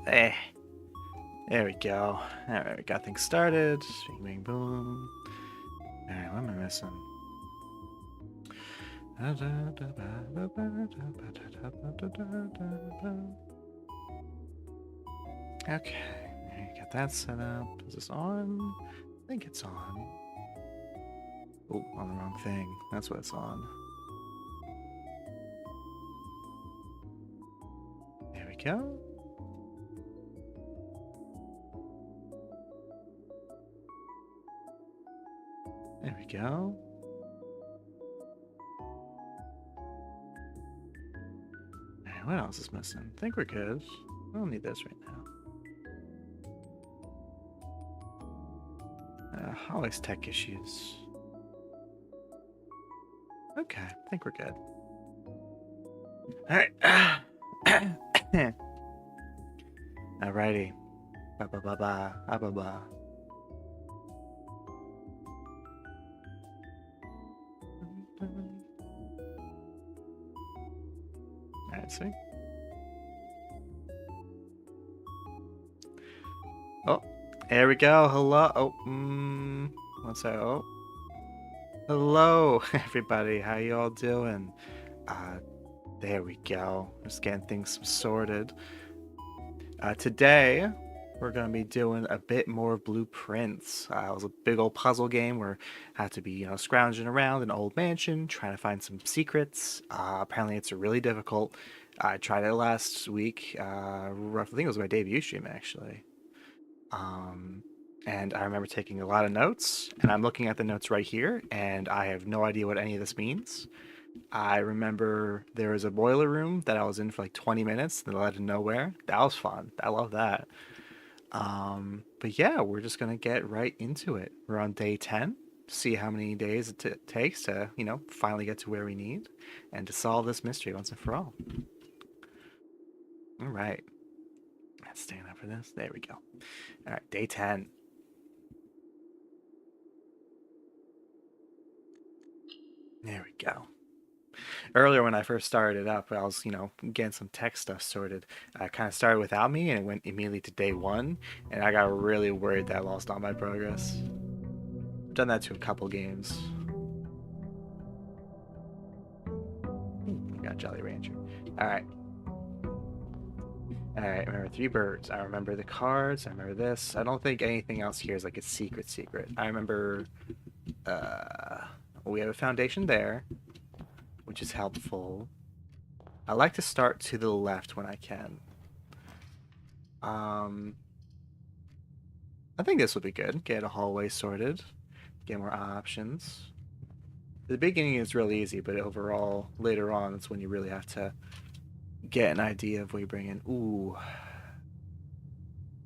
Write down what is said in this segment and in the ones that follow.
Hey, there we go. Alright, we got things started. Bing, bing, boom. Alright, what am I missing? Okay, got that set up. Is this on? I think it's on. Oh, on the wrong thing. That's what it's on. There we go. There we go. Alright, what else is missing? I think we're good. I don't need this right now. Always tech issues. Okay, I think we're good. Alright. Alrighty. Ba ba ba ba ba ba ba. Alright, see? Oh, there we go. Hello. Oh, what's that? Oh. Hello, everybody. How you all doing? There we go. Just getting things sorted. Today, we're going to be doing a bit more blueprints. It was a big old puzzle game where I had to be, scrounging around an old mansion, trying to find some secrets. Apparently, it's really difficult. I tried it last week. I think it was my debut stream, actually. And I remember taking a lot of notes, and I'm looking at the notes right here, and I have no idea what any of this means. I remember there was a boiler room that I was in for like 20 minutes that led to nowhere. That was fun. I love that. But yeah, we're just gonna get right into it. We're on day 10. See how many days it takes to, finally get to where we need and to solve this mystery once and for all. All right. Let's stand up for this. There we go. All right, day 10. There we go. Earlier when I first started it up, I was, getting some tech stuff sorted. I kind of started without me and it went immediately to day 1, and I got really worried that I lost all my progress. I've done that to a couple games. We got Jolly Rancher. Alright. Alright, remember 3 birds. I remember the cards. I remember this. I don't think anything else here is like a secret. I remember, we have a foundation there, which is helpful. I like to start to the left when I can. I think this would be good. Get a hallway sorted. Get more options. The beginning is really easy, but overall, later on, it's when you really have to get an idea of what you bring in. Ooh.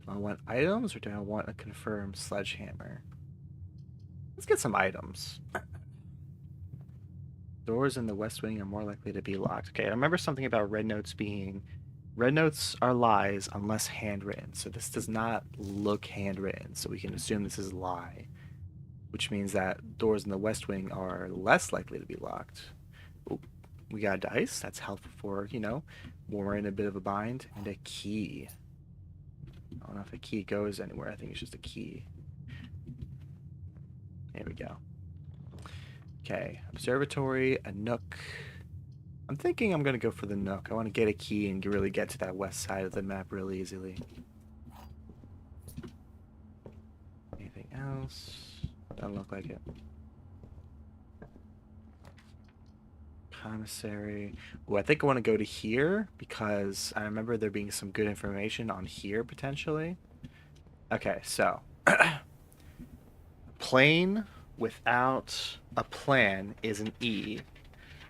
Do I want items or do I want a confirmed sledgehammer? Let's get some items. Doors in the west wing are more likely to be locked. Okay, I remember something about red notes being... Red notes are lies unless handwritten. So this does not look handwritten, so we can assume this is a lie. Which means that doors in the west wing are less likely to be locked. Ooh, we got dice. That's helpful for, when we're in a bit of a bind. And a key. I don't know if a key goes anywhere. I think it's just a key. There we go. Okay, observatory, a nook. I'm thinking I'm going to go for the nook. I want to get a key and really get to that west side of the map really easily. Anything else? Doesn't look like it. Commissary. Oh, I think I want to go to here because I remember there being some good information on here potentially. Okay, so plane without a plan is an E.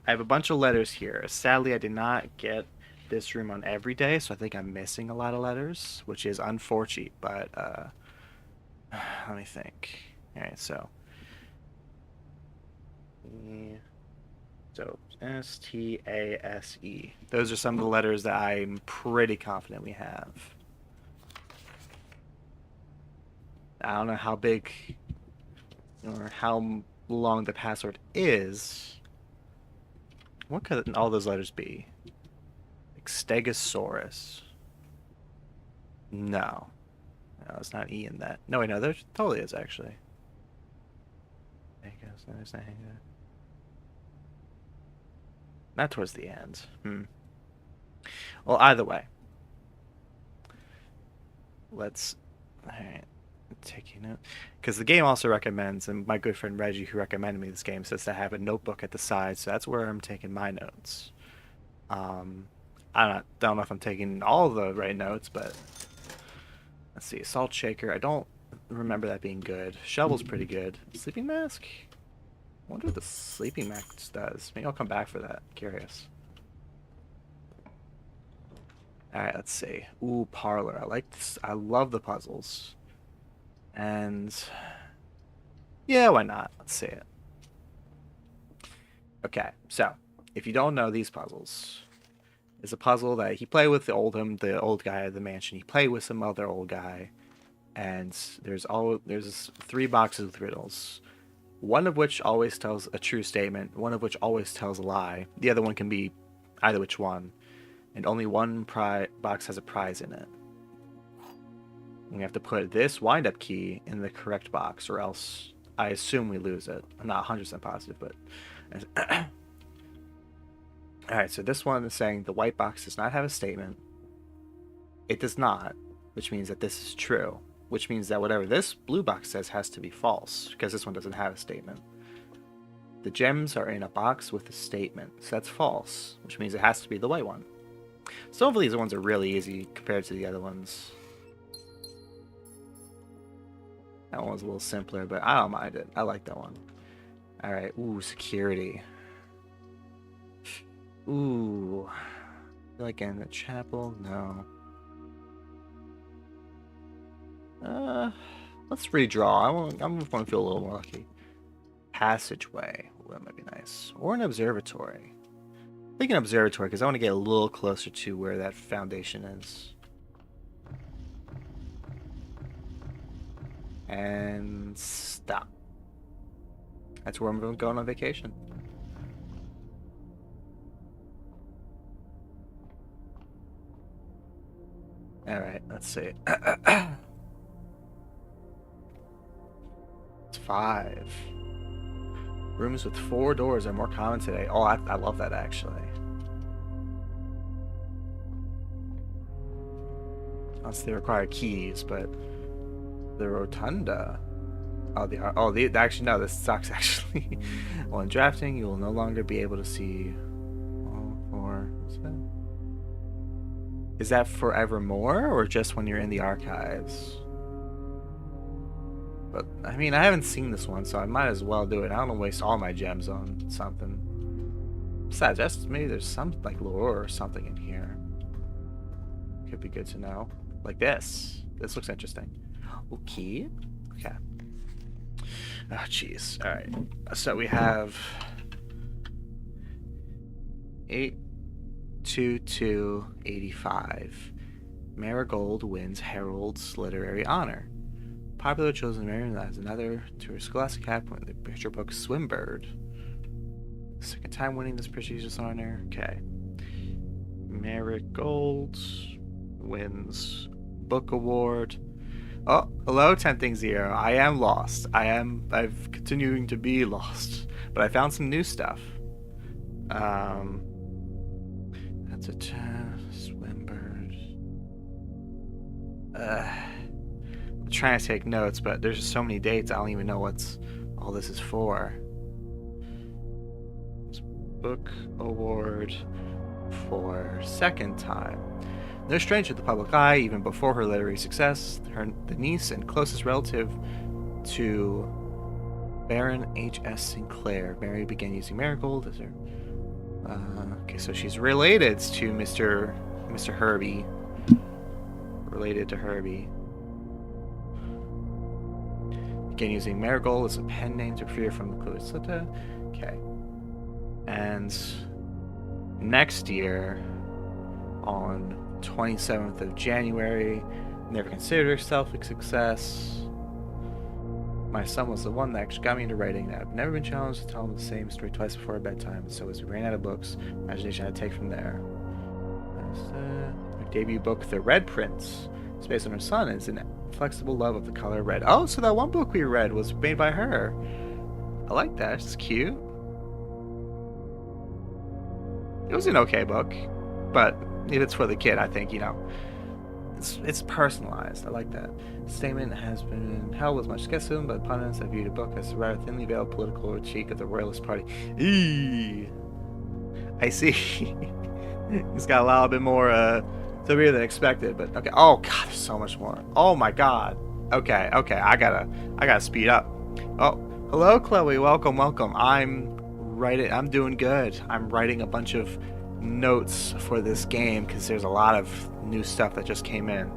I have a bunch of letters here. Sadly, I did not get this room on every day, so I think I'm missing a lot of letters, which is unfortunate, but let me think. Alright, so S-T-A-S-E. Those are some of the letters that I'm pretty confident we have. I don't know how big or how long the password is. What could all those letters be? Like Stegosaurus. No. No, it's not E in that. No, wait, no, there totally is actually. Not towards the end. Well, either way. Let's. Alright. Taking it. Because the game also recommends, and my good friend Reggie, who recommended me this game, says to have a notebook at the side, so that's where I'm taking my notes. I don't know if I'm taking all the right notes, but let's see. Salt shaker. I don't remember that being good. Shovel's pretty good. Sleeping mask? I wonder what the sleeping mask does. Maybe I'll come back for that. Curious. Alright, let's see. Ooh, parlor. I like this. I love the puzzles. And yeah, why not? Let's see it. Okay, so if you don't know these puzzles, it's a puzzle that he played with the old guy at the mansion. He played with some other old guy, and there's 3 boxes with riddles. One of which always tells a true statement, one of which always tells a lie. The other one can be either which one, and only one box has a prize in it. We have to put this wind-up key in the correct box, or else I assume we lose it. I'm not 100% positive, but... Alright, so this one is saying the white box does not have a statement. It does not, which means that this is true. Which means that whatever this blue box says has to be false, because this one doesn't have a statement. The gems are in a box with a statement, so that's false, which means it has to be the white one. Some of these ones are really easy compared to the other ones. That one was a little simpler, but I don't mind it. I like that one. Alright, ooh, security. Ooh. Like in the chapel? No. Let's redraw. I'm going to feel a little more lucky. Passageway. Ooh, that might be nice. Or an observatory. I think an observatory, because I want to get a little closer to where that foundation is. And stop. That's where I'm going on vacation. Alright, let's see. It's 5. Rooms with 4 doors are more common today. Oh, I love that actually. Unless they require keys, but the rotunda. Actually no, this sucks actually. While in drafting, you will no longer be able to see all 4. What's that? Is that forevermore or just when you're in the archives? But I mean, I haven't seen this one, so I might as well do it. I don't want to waste all my gems on something. Besides, just maybe there's some like lore or something in here. Could be good to know. Like this. This looks interesting. Okay. Okay. Oh, jeez. All right. So we have 82285. Marigold wins Herald's literary honor. Popular chosen Marion as another to her scholastic cap when the picture book Swimbird. Second time winning this prestigious honor. Okay. Marigold wins book award. Oh, hello, Tempting Zero. I am lost. I've continuing to be lost. But I found some new stuff. That's a Swimbird. I'm trying to take notes, but there's just so many dates, I don't even know what's all this is for. Book award for second time. No stranger to the public eye, even before her literary success, the niece and closest relative to Baron H.S. Sinclair. Mary began using Marigold as her... okay, so she's related to Mr. Herbie. Related to Herbie. Began using Marigold as a pen name to free her from the Cluisota. Okay. And next year, on 27th of January, never considered herself a success. My son was the one that actually got me into writing. I've never been challenged to tell him the same story twice before bedtime, so as we ran out of books, imagination had to take from there. Her debut book, The Red Prince, is based on her son. It's an flexible love of the color red. Oh, so that one book we read was made by her. I like that. It's cute. It was an okay book, but if it's for the kid, I think, you know, it's personalized. I like that. The statement has been held with much skepticism, but pundits have viewed the book as a rather thinly veiled political critique of the Royalist Party. Eee! I see. He's got a little bit more severe than expected, but okay. Oh god, there's so much more. Oh my god. Okay, I gotta speed up. Oh, hello, Chloe. Welcome. I'm doing good. I'm writing a bunch of notes for this game because there's a lot of new stuff that just came in.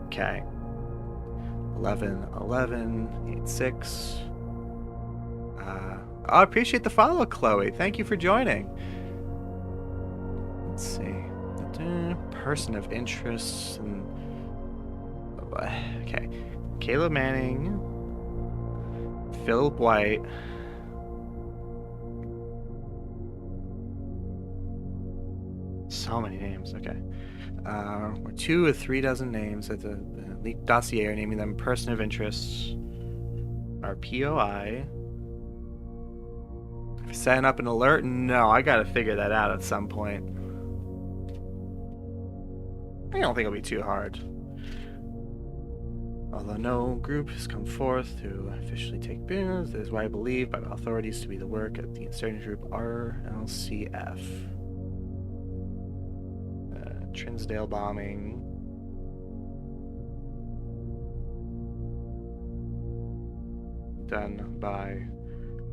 Okay. 11:11:86. I appreciate the follow, Chloe. Thank you for joining. Let's see. Person of interest and okay. Caleb Manning, Philip White. So many names. Okay. We're 2 or 3 dozen names at the leaked dossier are naming them person of interest. Our POI. Setting up an alert? No, I gotta figure that out at some point. I don't think it'll be too hard. Although no group has come forth to officially take business, that is what I believe by the authorities to be the work of the insurgent group RLCF. Trinsdale bombing. Done by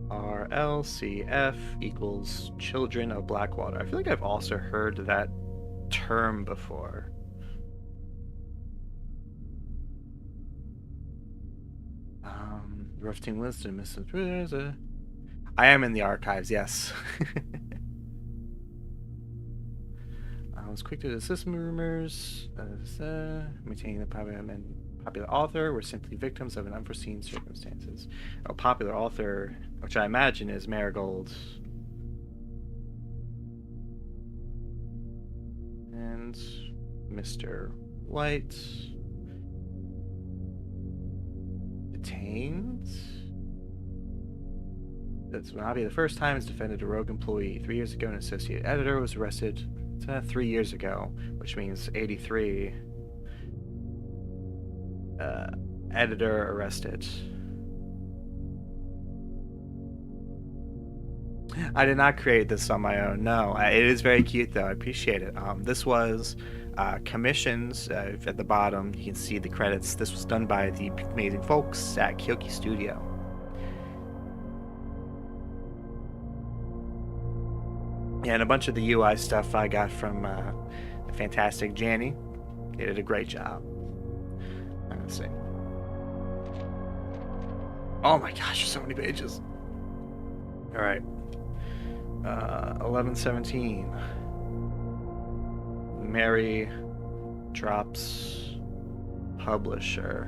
RLCF equals Children of Blackwater. I feel like I've also heard that term before. Rough-Team Wisdom, Mrs. I am in the archives, yes. I was quick to the system rumors. Maintaining the popular author were simply victims of an unforeseen circumstances. A popular author, which I imagine is Marigold. And Mr. White. Detained. This will not be the first time it's defended a rogue employee. 3 years ago, an associate editor was arrested. 3 years ago, which means 83. Editor arrested. I did not create this on my own. No, it is very cute though. I appreciate it. This was commissions at the bottom. You can see the credits. This was done by the amazing folks at Kyoki Studio. And a bunch of the UI stuff I got from the fantastic Janny. They did a great job. Let's see. Oh my gosh, there's so many pages. All right. 11:17. Mary drops publisher.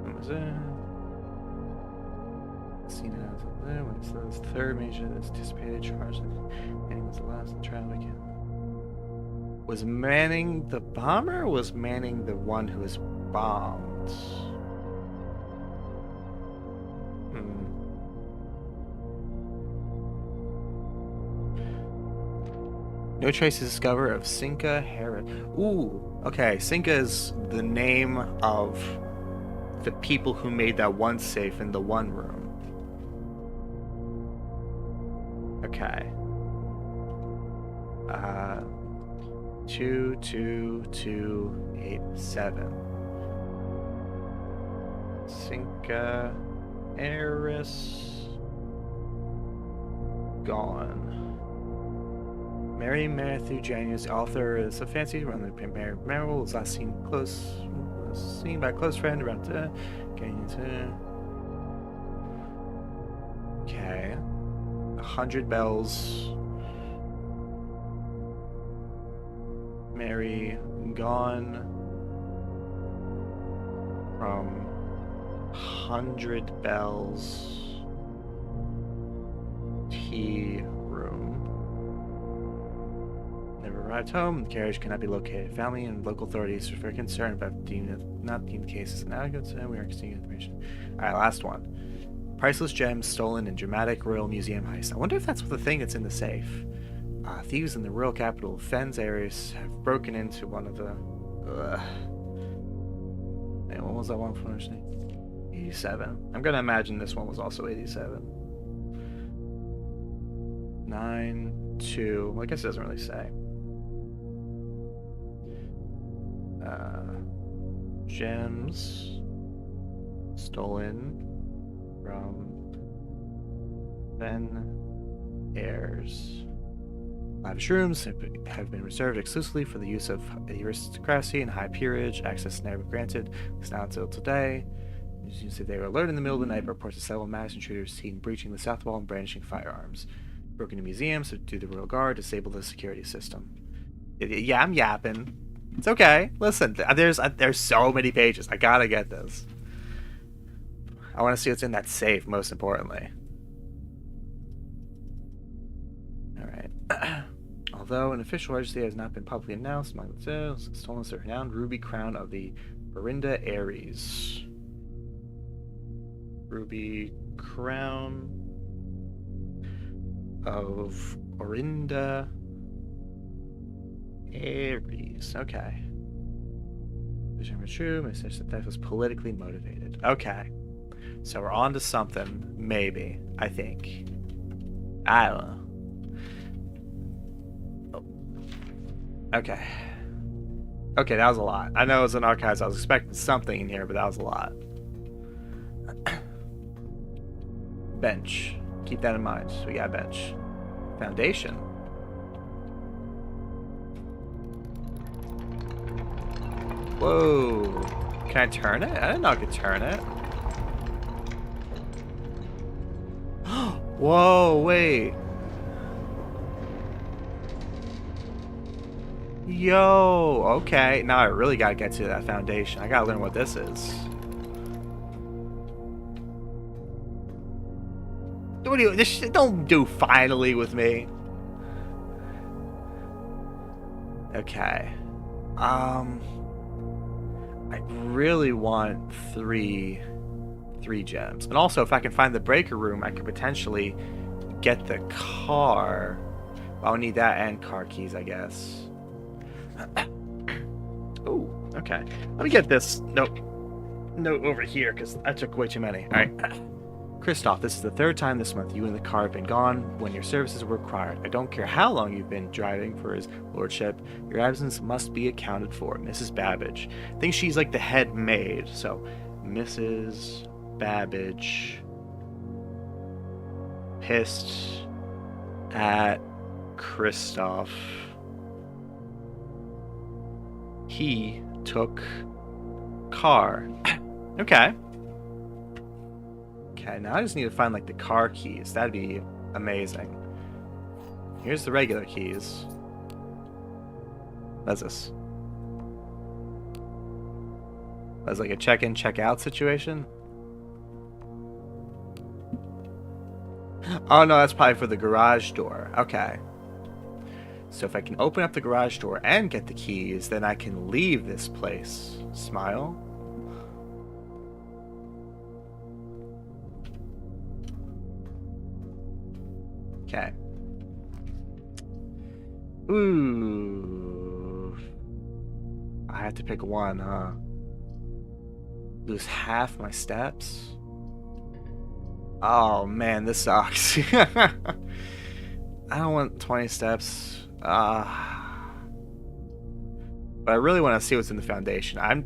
What was it? Seen it as when it says third major that's anticipated charge. Manning was the last in the trial again. Was Manning the bomber or was Manning the one who was bombed? No traces discovered of Sinka Harris. Ooh, okay. Sinka is the name of the people who made that one safe in the one room. Okay. 22287. Sinka Harris gone. Mary Matthew Janius, author, is a fancy run. The Mary Merrill was last seen by a close friend around okay. 100 bells. Mary gone from 100 bells tea room. Arrived home, the carriage cannot be located. Family and local authorities are very concerned about not deemed the case as inadequate, and we are continuing information. Alright, last one. Priceless gems stolen in dramatic Royal Museum heist. I wonder if that's the thing that's in the safe. Thieves in the royal capital, Fens Ares, have broken into one of the... Man, what was that one for? 87. I'm gonna imagine this one was also 87. 9, 2. Well, I guess it doesn't really say. Gems stolen from Ben Airs. Lavish rooms have been reserved exclusively for the use of aristocracy and high peerage. Access never granted. It's not until today. You say they were alerted in the middle of the night by reports of several masked intruders seen breaching the south wall and brandishing firearms. Broke into museums, subdued the royal guard, disabled the security system. Yeah, I'm yapping. It's okay. Listen, there's so many pages. I gotta get this. I want to see what's in that safe, most importantly. Alright. Although an official registry has not been publicly announced, among the sales, stolen the renowned ruby crown of the Berinda Ares. Ruby crown of Orinda Ares. Okay. Vision was true. Message that was politically motivated. Okay. So we're on to something. Maybe. I think. I don't know. Oh. Okay. Okay, that was a lot. I know it was an archives. I was expecting something in here, but that was a lot. Bench. Keep that in mind. So we got a bench. Foundation. Whoa. Can I turn it? I didn't know I could turn it. Whoa, wait. Yo, okay. Now I really gotta get to that foundation. I gotta learn what this is. What do you, this shit don't do finally with me. Okay. I really want three gems. And also, if I can find the breaker room, I could potentially get the car. I'll need that and car keys, I guess. Oh, okay. Let me get this note over here, because I took way too many. All right. Christoph, this is the third time this month you and the car have been gone when your services were required. I don't care how long you've been driving for his lordship. Your absence must be accounted for. Mrs. Babbage. I think she's like the head maid. So, Mrs. Babbage pissed at Christoph. He took car. Okay. Okay, now I just need to find like the car keys. That'd be amazing. Here's the regular keys. What's this? That's like a check-in, check-out situation? Oh no, that's probably for the garage door. Okay. So if I can open up the garage door and get the keys, then I can leave this place. Smile. Okay. Ooh. I have to pick one, huh? Lose half my steps? Oh man, this sucks. I don't want 20 steps. But I really want to see what's in the foundation. I'm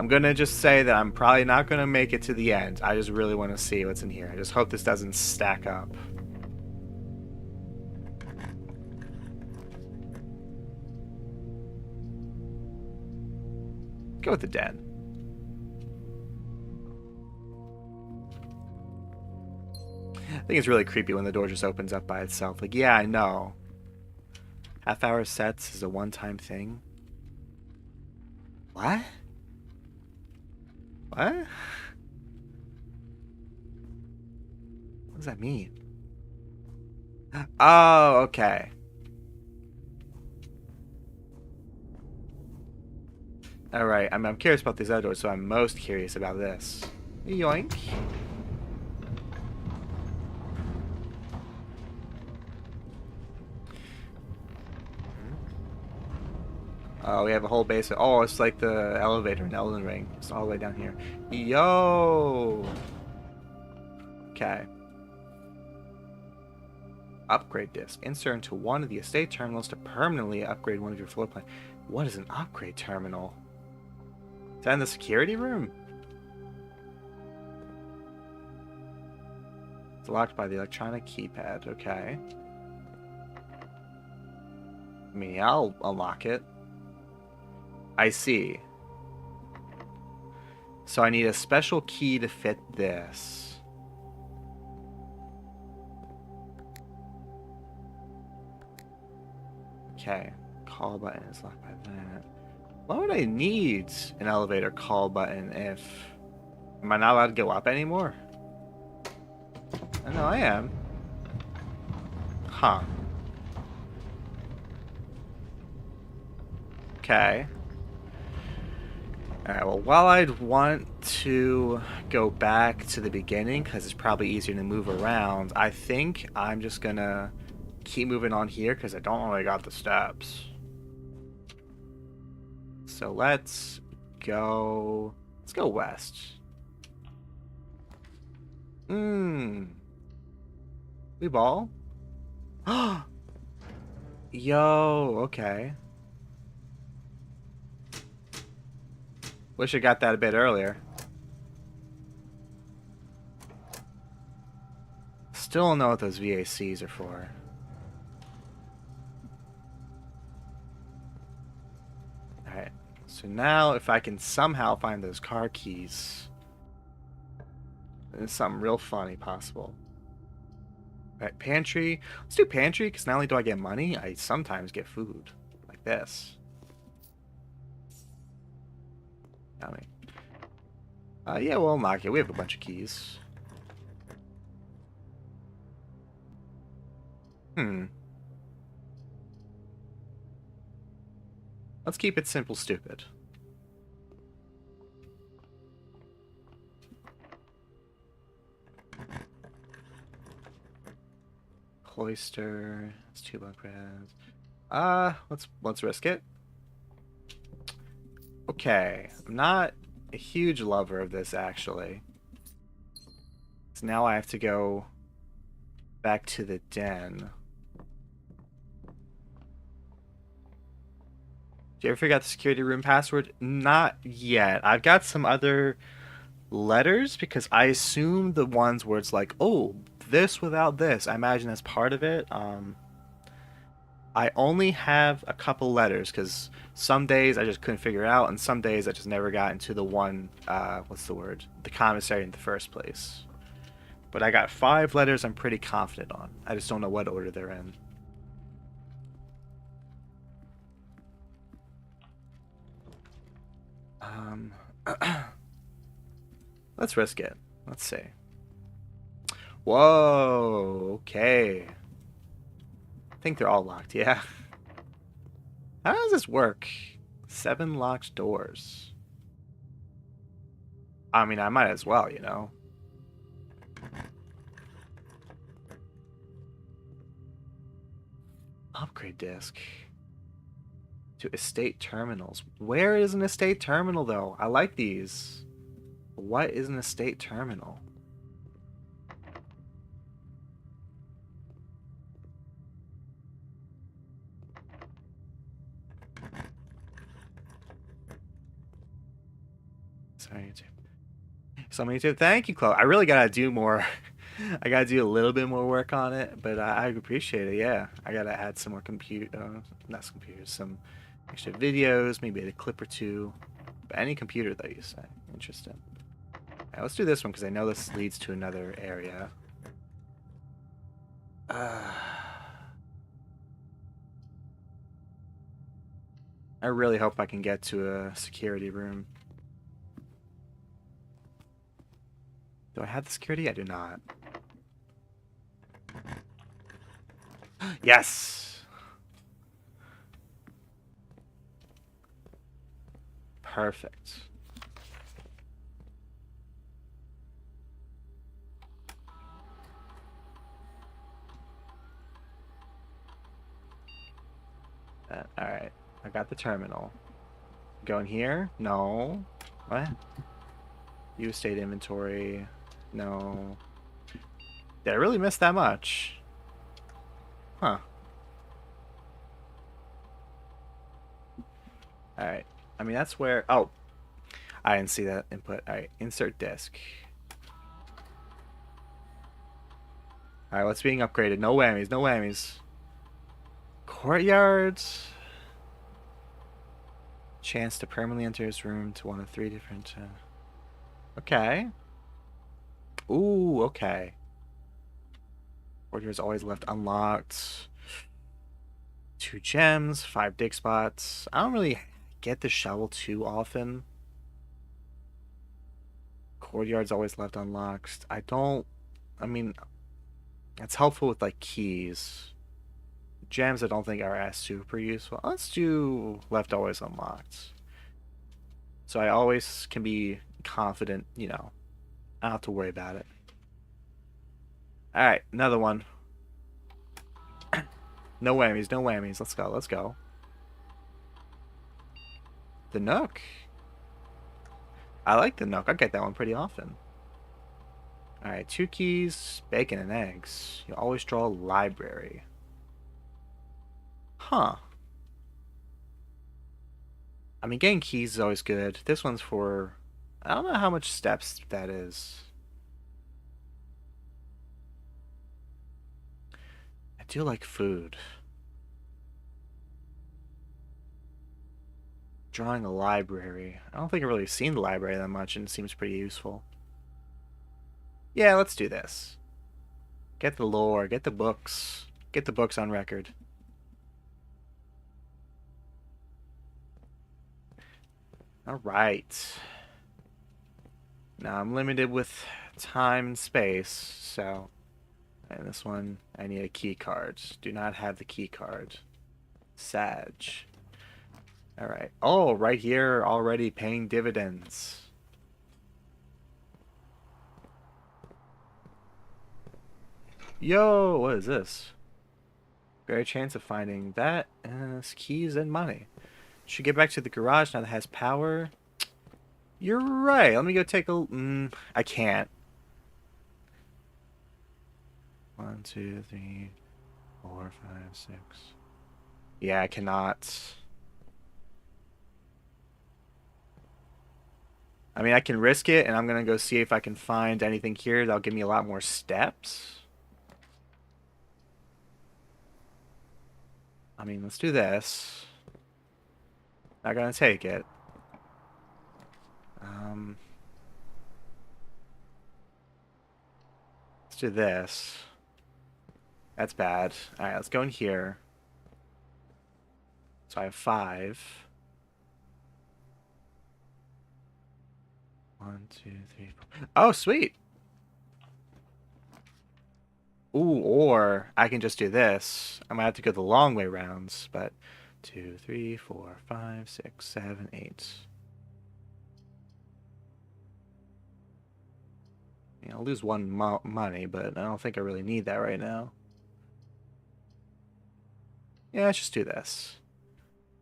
gonna just say that I'm probably not gonna make it to the end. I just really want to see what's in here. I just hope this doesn't stack up. Go with the den. I think it's really creepy when the door just opens up by itself. Like, yeah, I know. Half-hour sets is a one-time thing. What? What? What does that mean? Oh, okay. Alright, I'm curious about these other doors, so I'm most curious about this. Yoink. Oh, we have a whole base. Oh, it's like the elevator in Elden Ring. It's all the way down here. Yo! Okay. Upgrade disc. Insert into one of the estate terminals to permanently upgrade one of your floor plans. What is an upgrade terminal? Is that in the security room? It's locked by the electronic keypad. Okay. I mean, I'll unlock it. I see. So I need a special key to fit this. Okay. Call button is locked by that. Why would I need an elevator call button if... Am I not allowed to go up anymore? I know I am. Huh. Okay. Alright, well, while I'd want to go back to the beginning, because it's probably easier to move around, I think I'm just gonna keep moving on here, because I don't really got the steps. So let's go west. We ball? Yo, okay. Wish I got that a bit earlier. Still don't know what those VACs are for. Alright. So now if I can somehow find those car keys, there's something real funny possible. Alright, pantry. Let's do pantry, because not only do I get money, I sometimes get food. Like this. Yummy. Yeah, we'll unlock it. We have a bunch of keys. Let's keep it simple, stupid. Cloister. It's 2 bunk beds. Let's risk it. Okay, I'm not a huge lover of this actually. So now I have to go back to the den. Did you ever figure out the security room password? Not yet. I've got some other letters because I assume the ones where it's like, oh, this without this. I imagine that's part of it. I only have a couple letters because some days I just couldn't figure it out, and some days I just never got into the one, what's the word? The commissary in the first place. But I got 5 letters I'm pretty confident on. I just don't know what order they're in. Let's risk it. Let's see. Whoa, okay. I think they're all locked, yeah. How does this work? 7 locked doors. I mean, I might as well, you know. Upgrade disc. To estate terminals. Where is an estate terminal, though? I like these. What is an estate terminal? Sorry, YouTube. So many YouTube. Thank you, Chloe. I really gotta do more. I gotta do a little bit more work on it, but I appreciate it. Yeah, I gotta add some more not computers, some extra videos, maybe a clip or two. But any computer that you say, interesting. Right, let's do this one because I know this leads to another area. I really hope I can get to a security room. Do I have the security? I do not. Yes! Perfect. Alright. I got the terminal. Going here? No. What? Use state inventory. No. Did I really miss that much? Huh. Alright. I mean, that's where... Oh. I didn't see that input. Alright. Insert disk. Alright, what's being upgraded? No whammies. No whammies. Courtyards. Chance to permanently enter his room to one of 3 different... Okay. Ooh, okay. Courtyard's always left unlocked. 2 gems, 5 dig spots. I don't really get the shovel too often. Courtyard's always left unlocked. I mean, it's helpful with like keys. Gems I don't think are as super useful. Let's do left always unlocked. So I always can be confident, you know. I don't have to worry about it. Alright, another one. No whammies, no whammies. Let's go, let's go. The Nook. I like the Nook. I get that one pretty often. Alright, 2 keys, bacon and eggs. You always draw a library. Huh. I mean, getting keys is always good. This one's for... I don't know how much steps that is. I do like food. Drawing a library. I don't think I've really seen the library that much, and it seems pretty useful. Yeah, let's do this. Get the lore, get the books. Get the books on record. Alright. Now I'm limited with time and space, so... And this one, I need a key card. Do not have the key card. Sag. Alright. Oh, right here, already paying dividends. Yo, what is this? Great chance of finding that, keys and money. Should get back to the garage now that it has power. You're right. Let me go take a... I can't. 1, 2, 3, 4, 5, 6. Yeah, I cannot. I mean, I can risk it, and I'm gonna go see if I can find anything here that'll give me a lot more steps. I mean, let's do this. Not gonna take it. Let's do this. That's bad. Alright, let's go in here. So I have 5. 1, 2, 3, 4. Oh, sweet! Ooh, or I can just do this. I might have to go the long way rounds, but 2, 3, 4, 5, 6, 7, 8. I'll lose 1 money, but I don't think I really need that right now. Yeah, let's just do this.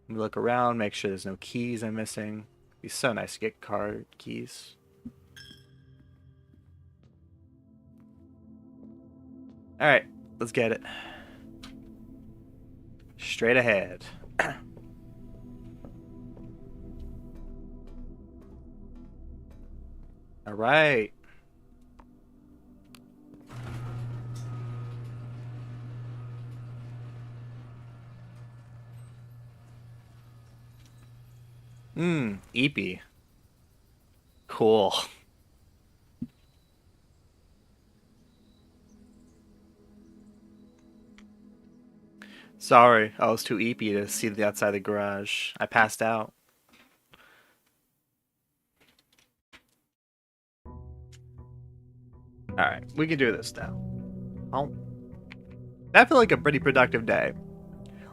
Let me look around, make sure there's no keys I'm missing. It'd be so nice to get card keys. Alright, let's get it. Straight ahead. Alright. Eepy. Cool. Sorry, I was too eepy to see the outside of the garage. I passed out. Alright, we can do this now. Oh. That felt like a pretty productive day.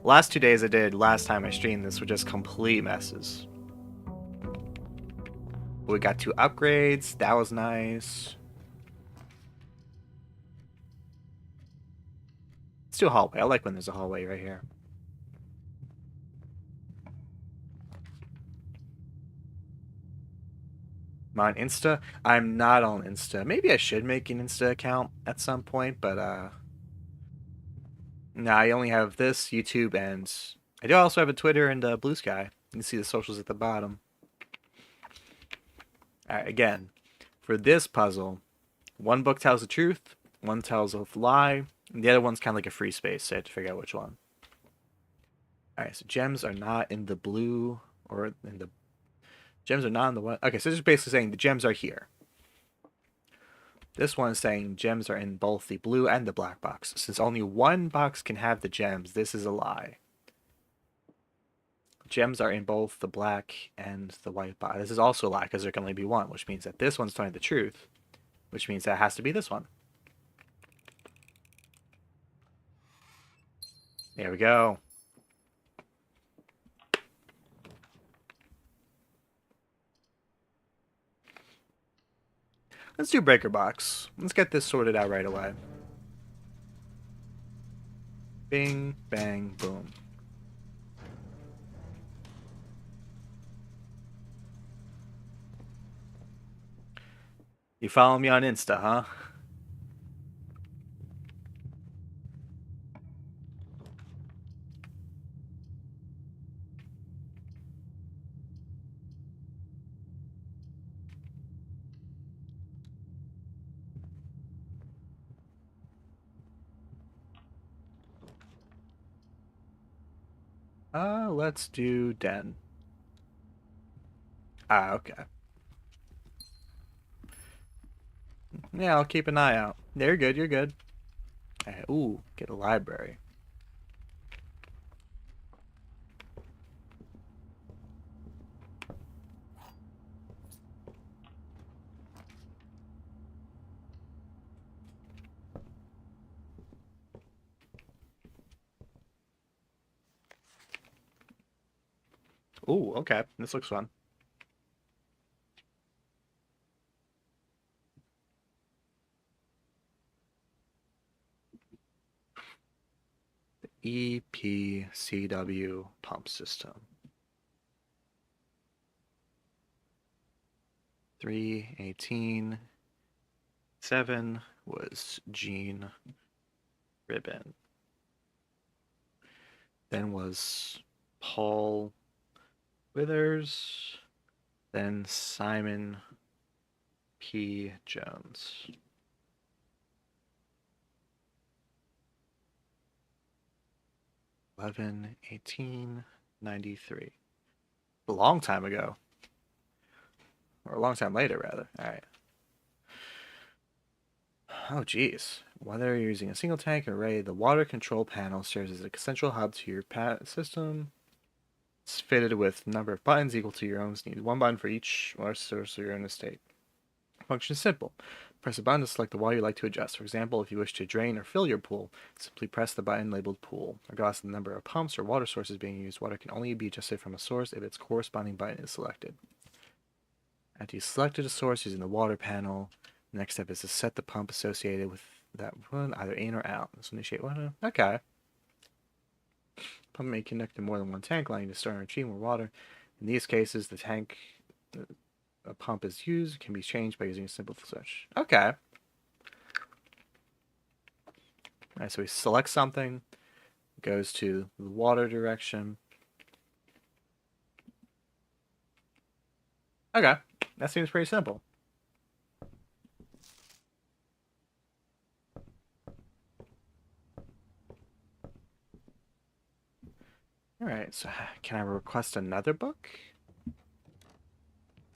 Last 2 days I did last time I streamed this were just complete messes. We got 2 upgrades. That was nice. Let's do a hallway. I like when there's a hallway right here. I'm on Insta. I'm not on Insta. Maybe I should make an Insta account at some point, but no, I only have this, YouTube, and I do also have a Twitter and Blue Sky. You can see the socials at the bottom. Alright, again, for this puzzle, one book tells the truth, one tells a lie, and the other one's kind of like a free space, so I have to figure out which one. Alright, so gems are not in the blue, or in the... Gems are not in the what? Okay, so this is basically saying the gems are here. This one is saying gems are in both the blue and the black box. Since only one box can have the gems, this is a lie. Gems are in both the black and the white box. This is also a lie because there can only be one, which means that this one's telling the truth, which means that it has to be this one. There we go. Let's do breaker box. Let's get this sorted out right away. Bing, bang, boom. You follow me on Insta, huh? Let's do Den. Ah, okay. Yeah, I'll keep an eye out. You're good, you're good. Ooh, get a library. Ooh, okay. This looks fun. EPCW pump system. 318. 7 was Gene Ribbon. Then was Paul Withers. Then Simon P. Jones. 11/18/93. A long time ago. Or a long time later, rather. Alright. Oh, geez. Whether you're using a single tank or array, the water control panel serves as a central hub to your system. It's fitted with a number of buttons equal to your own needs. One button for each water source of your own estate. Function is simple. Press a button to select the water you like to adjust. For example, if you wish to drain or fill your pool, simply press the button labeled pool. Regardless of the number of pumps or water sources being used, water can only be adjusted from a source if its corresponding button is selected. After you've selected a source using the water panel, the next step is to set the pump associated with that one, either in or out. Let's initiate one. Okay. Pump may connect to more than one tank, allowing you to store and retrieve more water. In these cases, the tank a pump is used can be changed by using a simple switch. Okay. Alright, so we select something, goes to the water direction. Okay, that seems pretty simple. Alright, so can I request another book?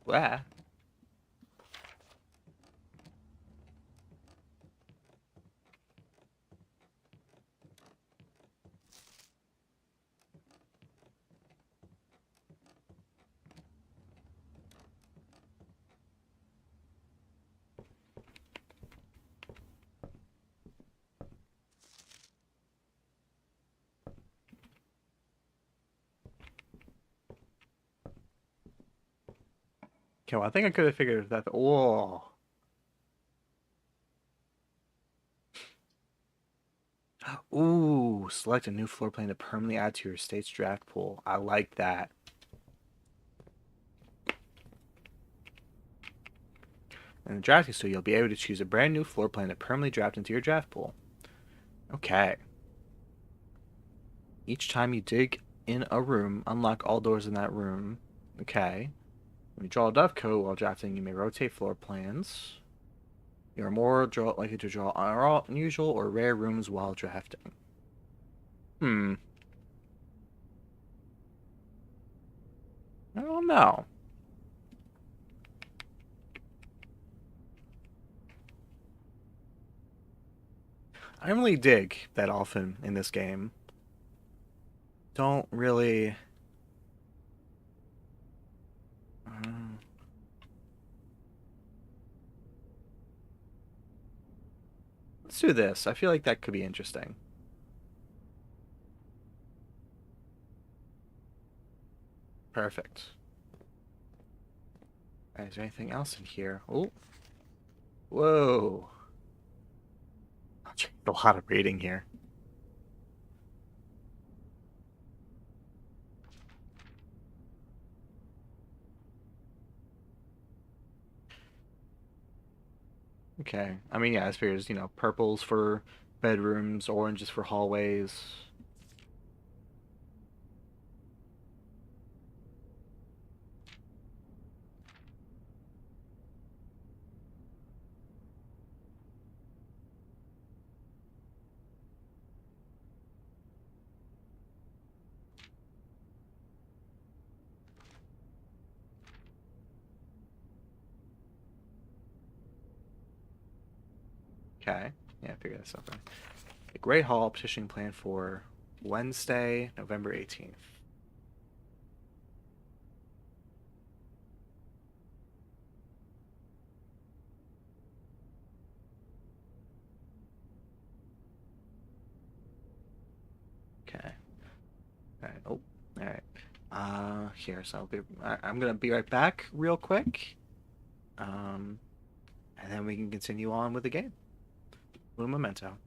Wow. Okay, well, I think I could have figured that. Oh. Ooh, select a new floor plan to permanently add to your state's draft pool. I like that. In the drafting studio, you'll be able to choose a brand new floor plan to permanently draft into your draft pool. Okay. Each time you dig in a room, unlock all doors in that room. Okay. When you draw a dove coat while drafting, you may rotate floor plans. You are more likely to draw unusual or rare rooms while drafting. Hmm. I don't know. I don't really dig that often in this game. Don't really. Uh, let's do this. I feel like that could be interesting. Perfect. Right, is there anything else in here? Oh, whoa. A lot of reading here. Okay. I mean, yeah, as figures, purples for bedrooms, oranges for hallways. Okay. Yeah, figure this out. The Great Hall petitioning plan for Wednesday, November 18th. Okay. All right. Oh, all right. Here, so I'm gonna be right back real quick. Um, and then we can continue on with the game. Blue Memento.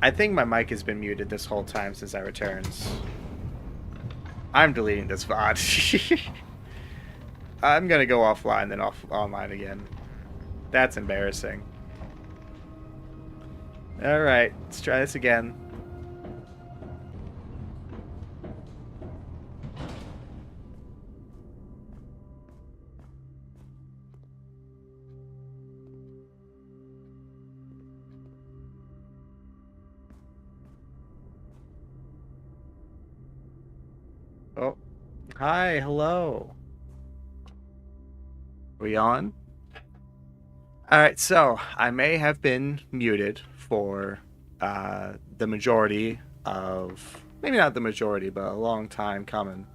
I think my mic has been muted this whole time since I returned. I'm deleting this VOD. I'm gonna go offline, then online again. That's embarrassing. Alright, let's try this again. Oh, hi, hello. Are we on? Alright, so I may have been muted for the majority of, maybe not the majority, but a long time coming.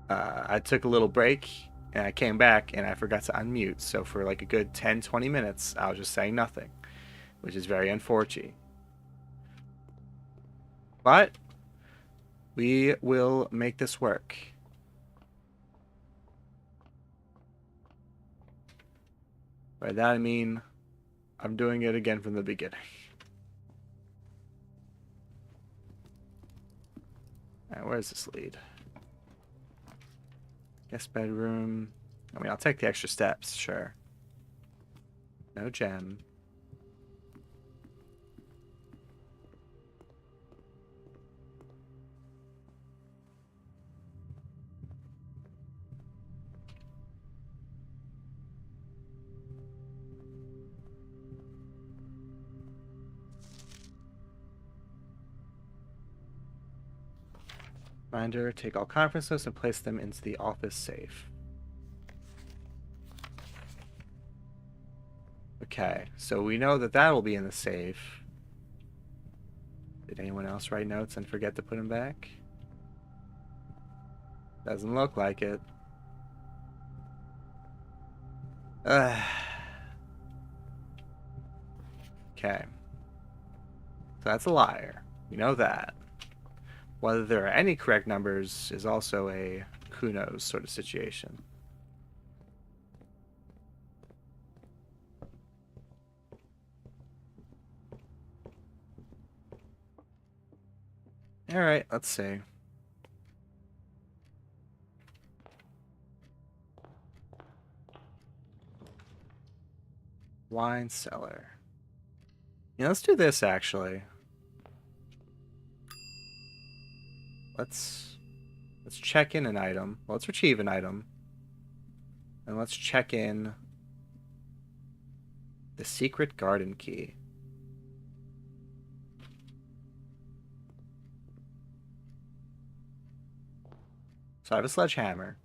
I took a little break and I came back and I forgot to unmute. So for like a good 10-20 minutes, I was just saying nothing, which is very unfortunate. But we will make this work. By that I mean I'm doing it again from the beginning. Alright, where's this lead? Guest bedroom. I mean, I'll take the extra steps, sure. No gem. Reminder, take all conference notes and place them into the office safe. Okay, so we know that that will be in the safe. Did anyone else write notes and forget to put them back? Doesn't look like it. Okay. So that's a liar. We know that. Whether there are any correct numbers is also a who knows sort of situation. Alright, let's see. Wine cellar. Yeah, let's do this actually. Let's check in an item. Let's retrieve an item. And let's check in the secret garden key. So I have a sledgehammer.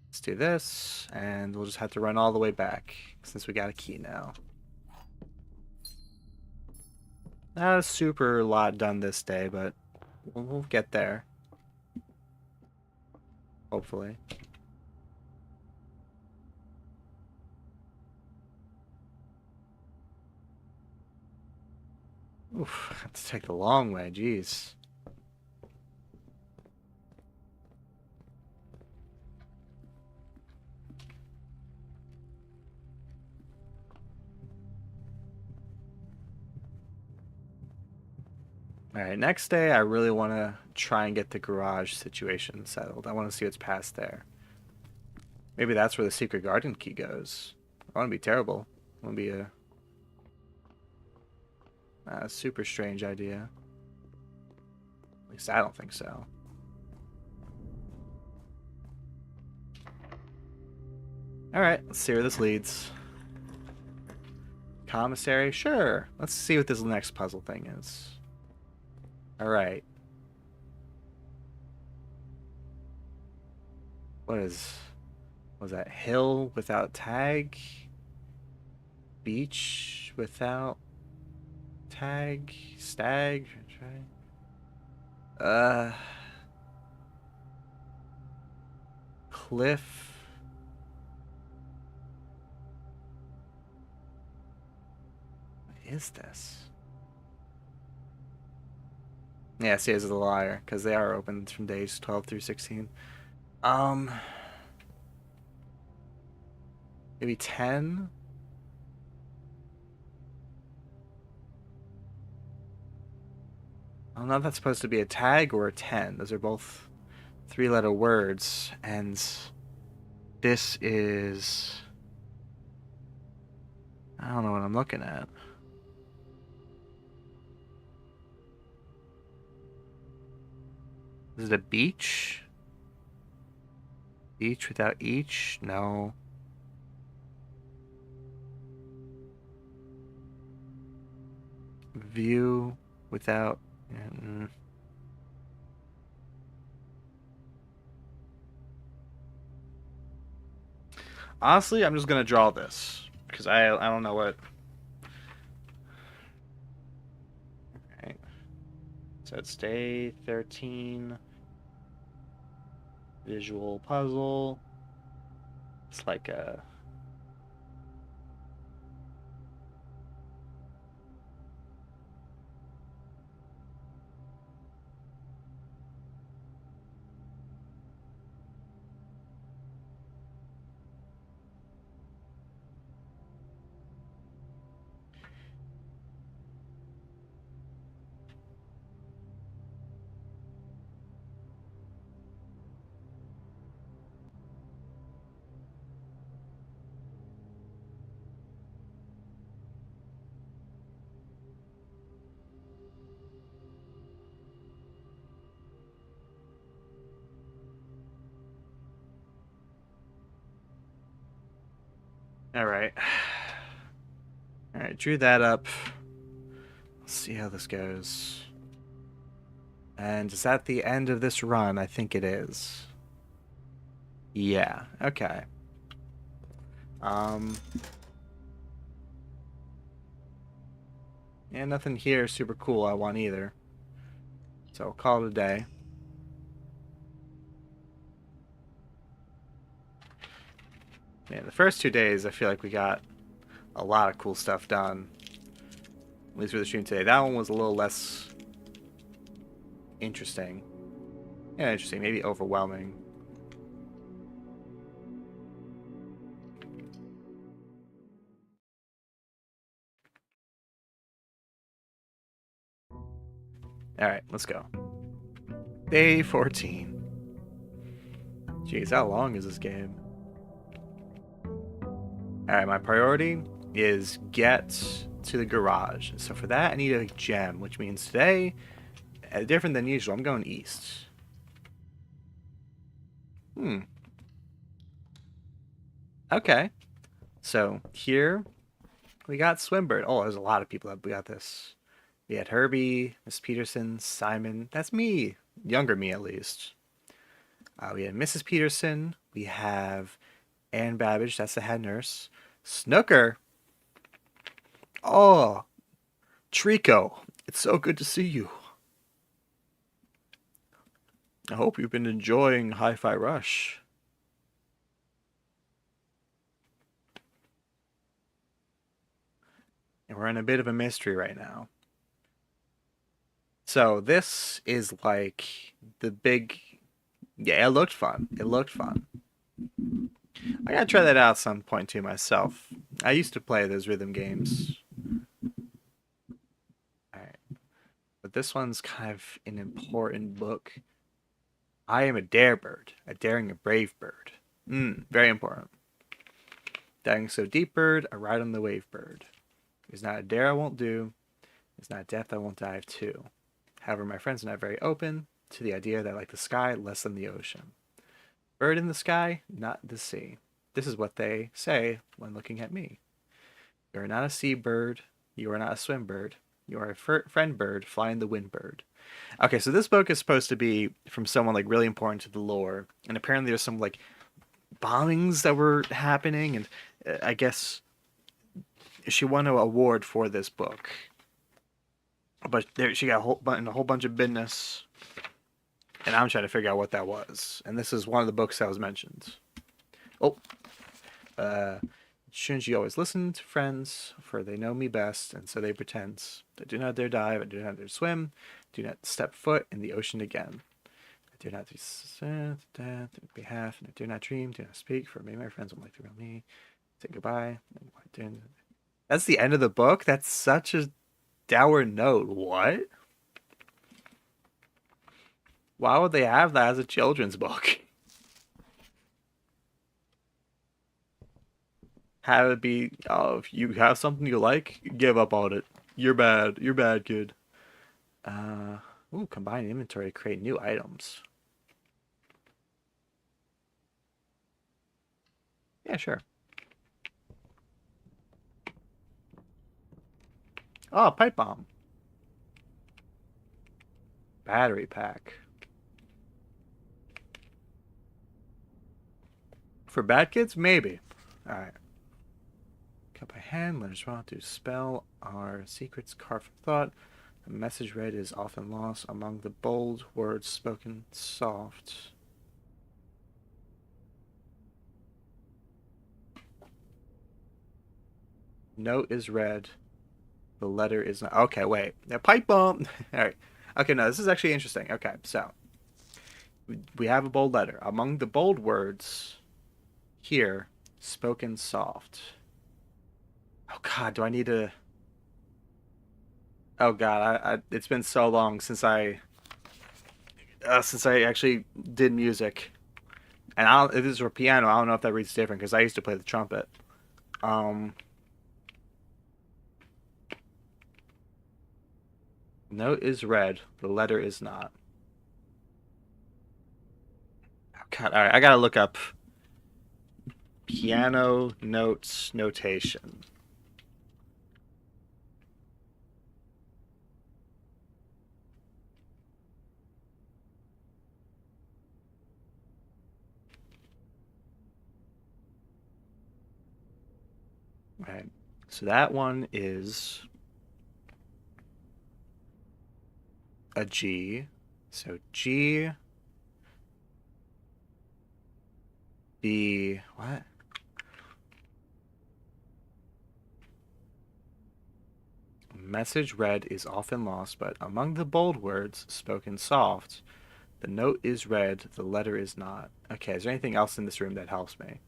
Let's do this, and we'll just have to run all the way back since we got a key now. Not a super lot done this day, but we'll get there. Hopefully. Oof, I have to take the long way, jeez. Alright, next day I really want to try and get the garage situation settled. I want to see what's past there. Maybe that's where the secret garden key goes. I want to be terrible. I want to be a super strange idea. At least I don't think so. Alright, let's see where this leads. Commissary? Sure. Let's see what this next puzzle thing is. Alright. Was that hill without tag? Beach without tag? Stag? Cliff? What is this? Yeah, see, as a liar, because they are open from days 12 through 16. Um, maybe 10? I don't know if that's supposed to be a tag or a 10. Those are both three-letter words, and this is... I don't know what I'm looking at. Is it a beach? Beach without each? No. View without... mm. Honestly, I'm just gonna draw this because I don't know what. Right. So it's day 13. Visual puzzle. It's like a... All right. All right, drew that up. Let's see how this goes. And is that the end of this run? I think it is. Yeah. Okay. Um. Yeah, nothing here super cool I want either. So I'll call it a day. Yeah, the first 2 days I feel like we got a lot of cool stuff done. At least for the stream today. That one was a little less interesting. Yeah, interesting. Maybe overwhelming. Alright, let's go. Day 14. Jeez, how long is this game? Alright, my priority is get to the garage. So for that, I need a gem, which means today, different than usual, I'm going east. Hmm. Okay. So here, we got Swimbird. Oh, there's a lot of people that we got this. We had Herbie, Miss Peterson, Simon. That's me. Younger me, at least. We had Mrs. Peterson. We have Ann Babbage. That's the head nurse. Snooker. Oh, Trico. It's so good to see you. I hope you've been enjoying Hi-Fi Rush. And we're in a bit of a mystery right now. So this is like the big... Yeah, it looked fun. It looked fun. I gotta try that out at some point too myself. I used to play those rhythm games. Alright. But this one's kind of an important book. I am a dare bird, a daring a brave bird. Very important. Diving so deep bird, a ride on the wave bird. It's not a dare I won't do. It's not a depth I won't dive to. However, my friends and I are very open to the idea that I like the sky less than the ocean. Bird in the sky, not the sea. This is what they say when looking at me. You are not a sea bird. You are not a swim bird. You are a friend bird flying the wind bird. Okay, so this book is supposed to be from someone like really important to the lore, and apparently there's some like bombings that were happening, and I guess she won an award for this book. But there, she got a whole bunch of business, and I'm trying to figure out what that was. And this is one of the books that was mentioned. Oh, shouldn't you always listen to friends, for they know me best, and so they pretend. I do not dare dive, I do not dare swim, do not step foot in the ocean again. I do not behalf, and I do not dream, do not speak, for me, my friends will like the real me. Say goodbye. That's the end of the book? That's such a dour note. What? Why would they have that as a children's book? Have it be, oh, if you have something you like, give up on it. You're bad. You're bad, kid. Uh, ooh, combine inventory, create new items. Yeah, sure. Oh, pipe bomb. Battery pack. For bad kids? Maybe. Alright. Cut by hand, letters drawn to spell our secrets carved from thought. A message read is often lost among the bold words spoken soft. Note is read. The letter is not. Okay, wait. Now, pipe bomb. Alright. Okay, no, this is actually interesting. Okay, so we have a bold letter. Among the bold words here, spoken soft. Oh God, do I need to? Oh God, it's been so long since I actually did music, and I don't, if this were piano, I don't know if that reads different because I used to play the trumpet. Um, Note is read, the letter is not. Oh God, all right, I gotta look up piano notes notation. Right. So that one is a G. So G, B, what? Message read is often lost, but among the bold words spoken soft, the note is read, the letter is not. Okay, is there anything else in this room that helps me?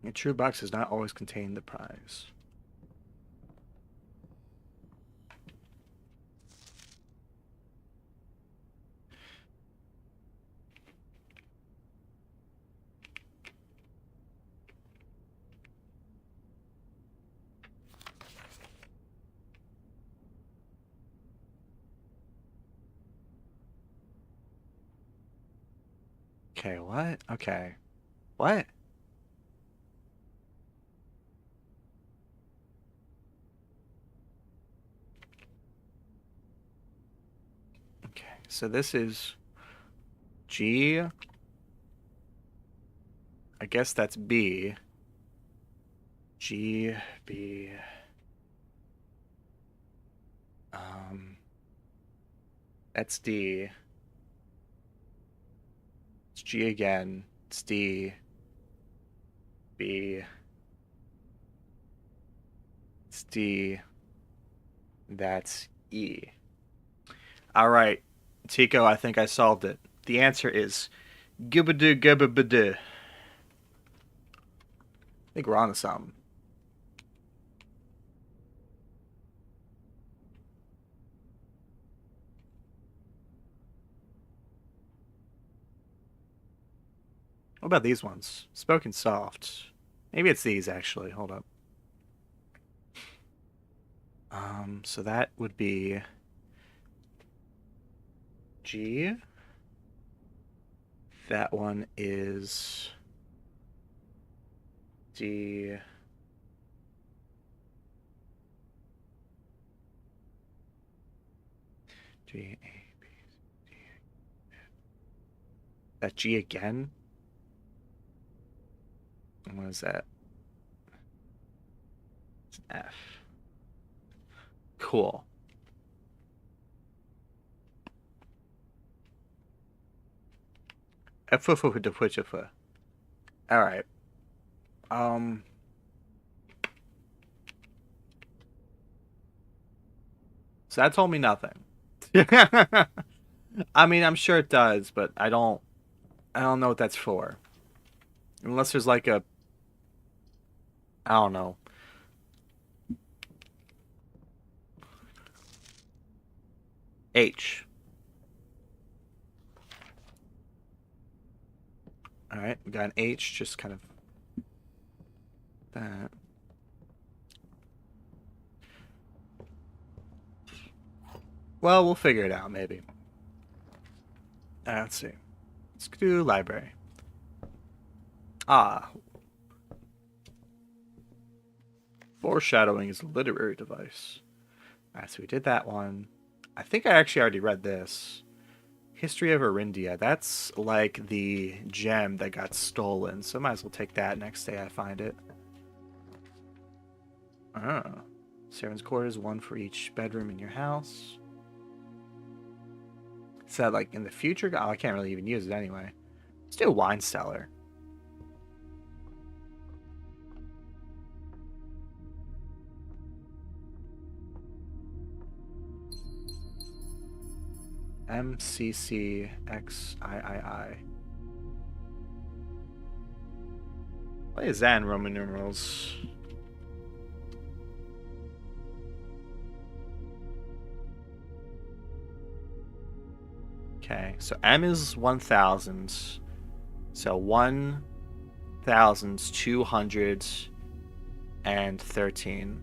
A true box does not always contain the prize. Okay, what? Okay. What? Okay, so this is G. I guess that's B. G, B. Um, that's D. It's G again. It's D. B. It's D. That's E. All right, Tico, I think I solved it. The answer is gibbadoo gibbabadoo. I think we're on to something. What about these ones? Spoken soft. Maybe it's these actually. Hold up. So that would be G. That one is D. G, A, B, D. That G again? And what is that? It's F. Cool. F. All right. Um, so that told me nothing. I mean, I'm sure it does, but I don't know what that's for. Unless there's like a, I don't know. H. All right, we got an H, just kind of that. Well, we'll figure it out, maybe. Let's see. Let's do library. Ah, foreshadowing is a literary device. Alright, so we did that one. I think I actually already read this. History of Arindia. That's like the gem that got stolen, so I might as well take that next day I find it. Oh. Servants' quarters, one for each bedroom in your house. Is that like in the future? Oh, I can't really even use it anyway. Let's do a wine cellar. MCCXIII. What is that in Roman numerals? Okay, so M is 1000. So 1213.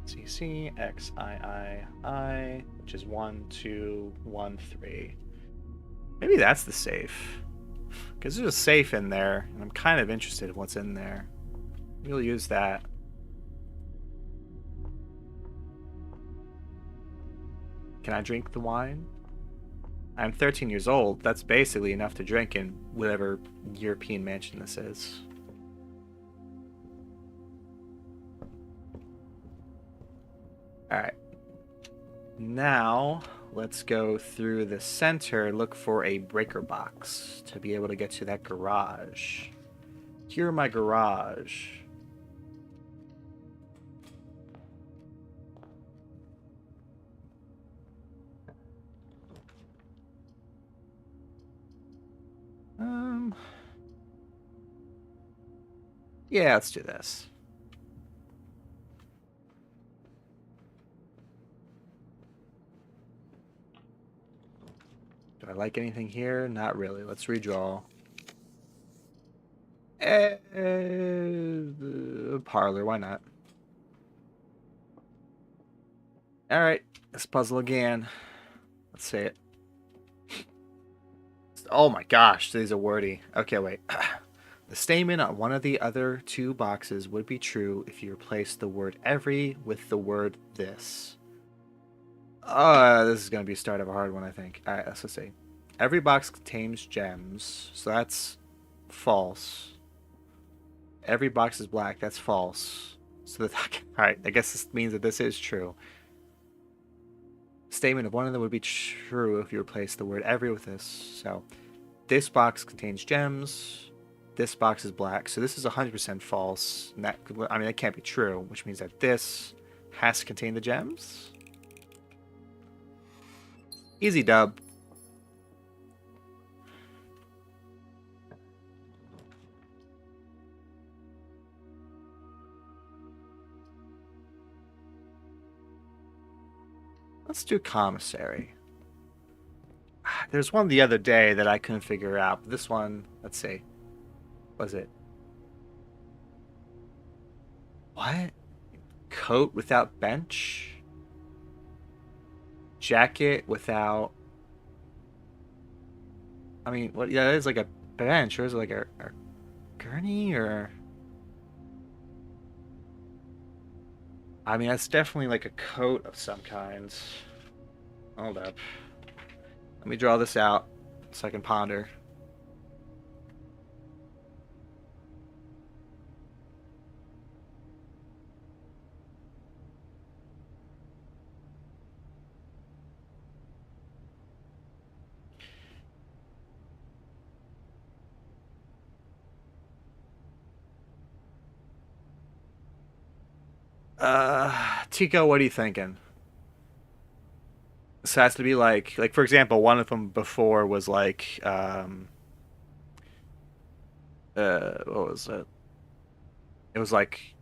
CCXIII, which is 1213. Maybe that's the safe. Because there's a safe in there, and I'm kind of interested in what's in there. We'll use that. Can I drink the wine? I'm 13 years old. That's basically enough to drink in whatever European mansion this is. Alright. Now, let's go through the center, look for a breaker box to be able to get to that garage. Here, my garage. Yeah, let's do this. Do I like anything here? Not really. Let's redraw. Parlor, why not? Alright, let's puzzle again. Let's see it. Oh my gosh, these are wordy. Okay, wait. The statement on one of the other two boxes would be true if you replace the word every with the word this. This is going to be a start of a hard one, I think. Alright, let's see. Every box contains gems, so that's false. Every box is black, that's false. So that, alright, I guess this means that this is true. Statement of one of them would be true if you replace the word every with this. So, this box contains gems. This box is black, so this is 100% false. And that, I mean, that can't be true, which means that this has to contain the gems. Easy dub. Let's do commissary. There's one the other day that I couldn't figure out. But this one, let's see. What is it? What? Coat without bench? Jacket without... I mean, what? Yeah, it is like a bench, or is it like a gurney, or... I mean, that's definitely like a coat of some kind. Hold up. Let me draw this out so I can ponder. Tico, what are you thinking? This has to be like for example, one of them before was like, what was it? It was like,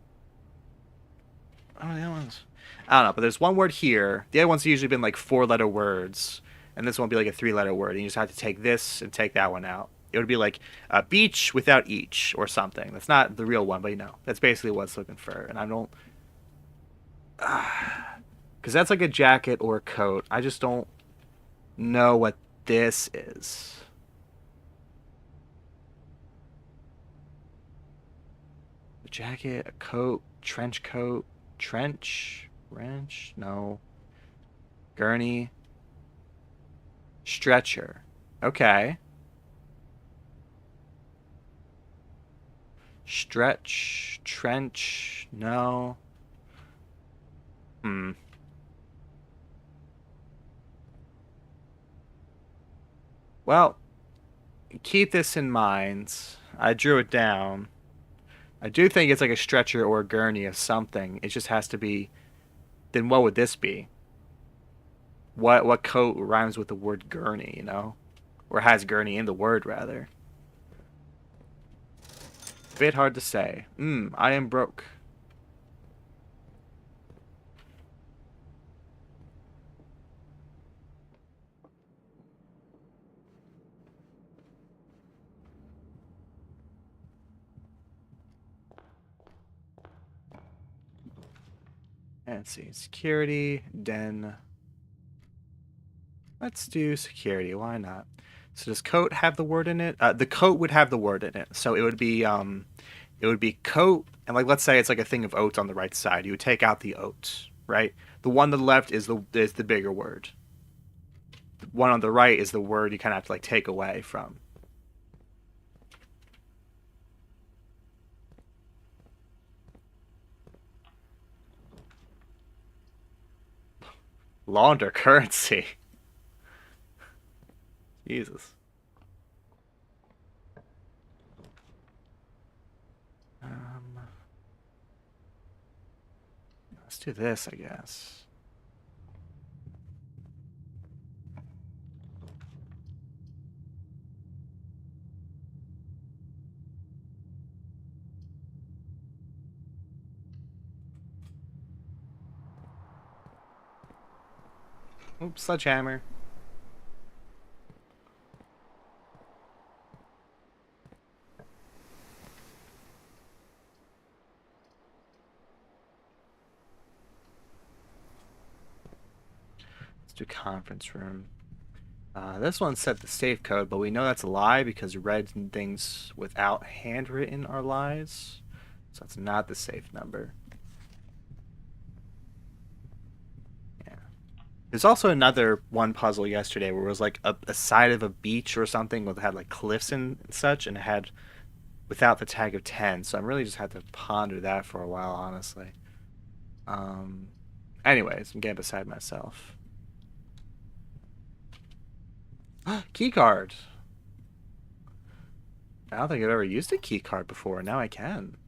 oh, the other ones. I don't know, but there's one word here. The other ones have usually been like four-letter words, and this one will be like a three-letter word. And you just have to take this and take that one out. It would be like a beach without each or something. That's not the real one, but you know, that's basically what it's looking for. And I don't, because that's like a jacket or a coat. I just don't know what this is. A jacket, a coat, trench coat, wrench, no, gurney, stretcher. Okay. Stretch, trench, no. Hmm. Well, keep this in mind. I drew it down. I do think it's like a stretcher or a gurney of something. It just has to be. Then what would this be? What coat rhymes with the word gurney? You know, or has gurney in the word rather? Bit hard to say. I am broke. Let's see. Security, den. Let's do security. Why not? So does coat have the word in it? The coat would have the word in it. So it would be coat, and like let's say it's like a thing of oats on the right side. You would take out the oats, right? The one to the left is the bigger word. The one on the right is the word you kind of have to like take away from. Launder currency. Jesus. Um, let's do this, I guess. Oops, sledgehammer. Let's do conference room. This one set the safe code, but we know that's a lie because red things without handwritten are lies. So that's not the safe number. Yeah. There's also another one puzzle yesterday where it was like a side of a beach or something that had like cliffs and such, and it had without the tag of 10. So I'm really just had to ponder that for a while, honestly. Um, anyways, I'm getting beside myself. Key card. I don't think I've ever used a key card before. Now I can.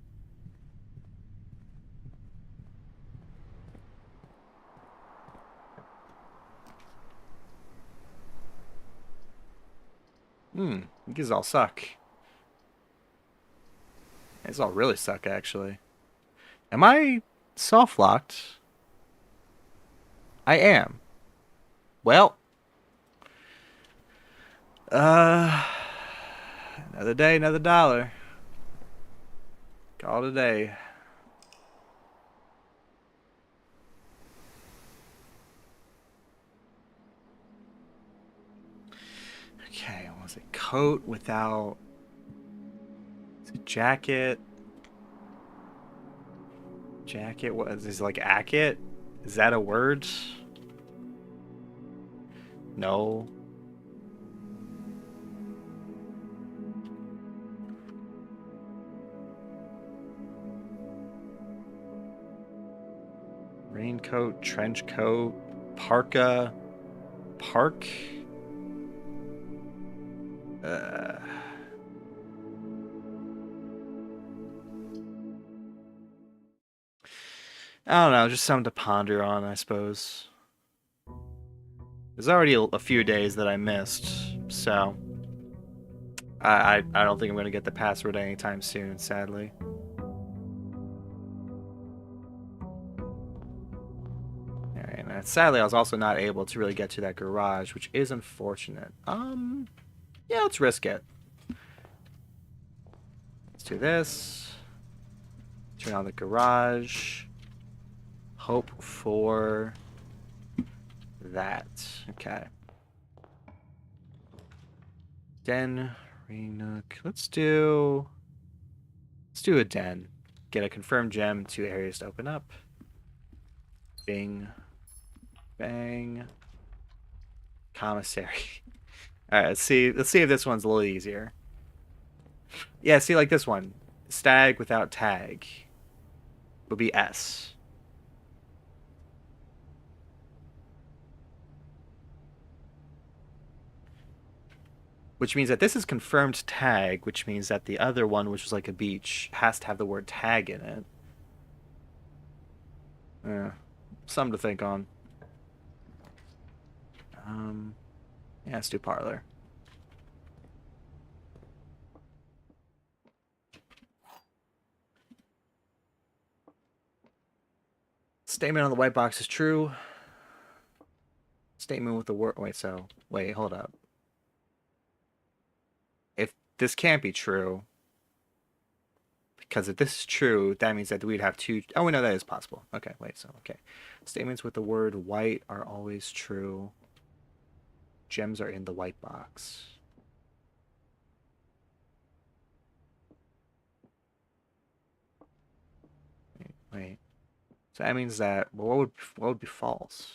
These all suck. These all really suck, actually. Am I soft locked? I am. Well, uh, another day, another dollar. Call it a day. Okay, what was it? Coat without. Is it jacket? Jacket? What is this like? Acket? Is that a word? No. Raincoat, trench coat, parka, park. Uh, I don't know, just something to ponder on, I suppose. There's already a few days that I missed, so I don't think I'm gonna get the password anytime soon, sadly. Alright, and sadly I was also not able to really get to that garage, which is unfortunate. Yeah, let's risk it. Let's do this. Turn on the garage. Hope for that. Okay. Den, Renook. Let's do a den. Get a confirmed gem, 2 areas to open up. Bing. Bang. Commissary. Alright, let's see if this one's a little easier. Yeah, see like this one. Stag without tag would be S. Which means that this is confirmed tag, which means that the other one, which was like a beach, has to have the word tag in it. Yeah, something to think on. Yeah, let's do parlor. Statement on the white box is true. Statement with the word. Wait, hold up. If this can't be true, because if this is true, that means that we'd have two. Oh, we know that is possible. Okay, wait, okay. Statements with the word white are always true. Gems are in the white box. Wait. So that means that, well, what would be false?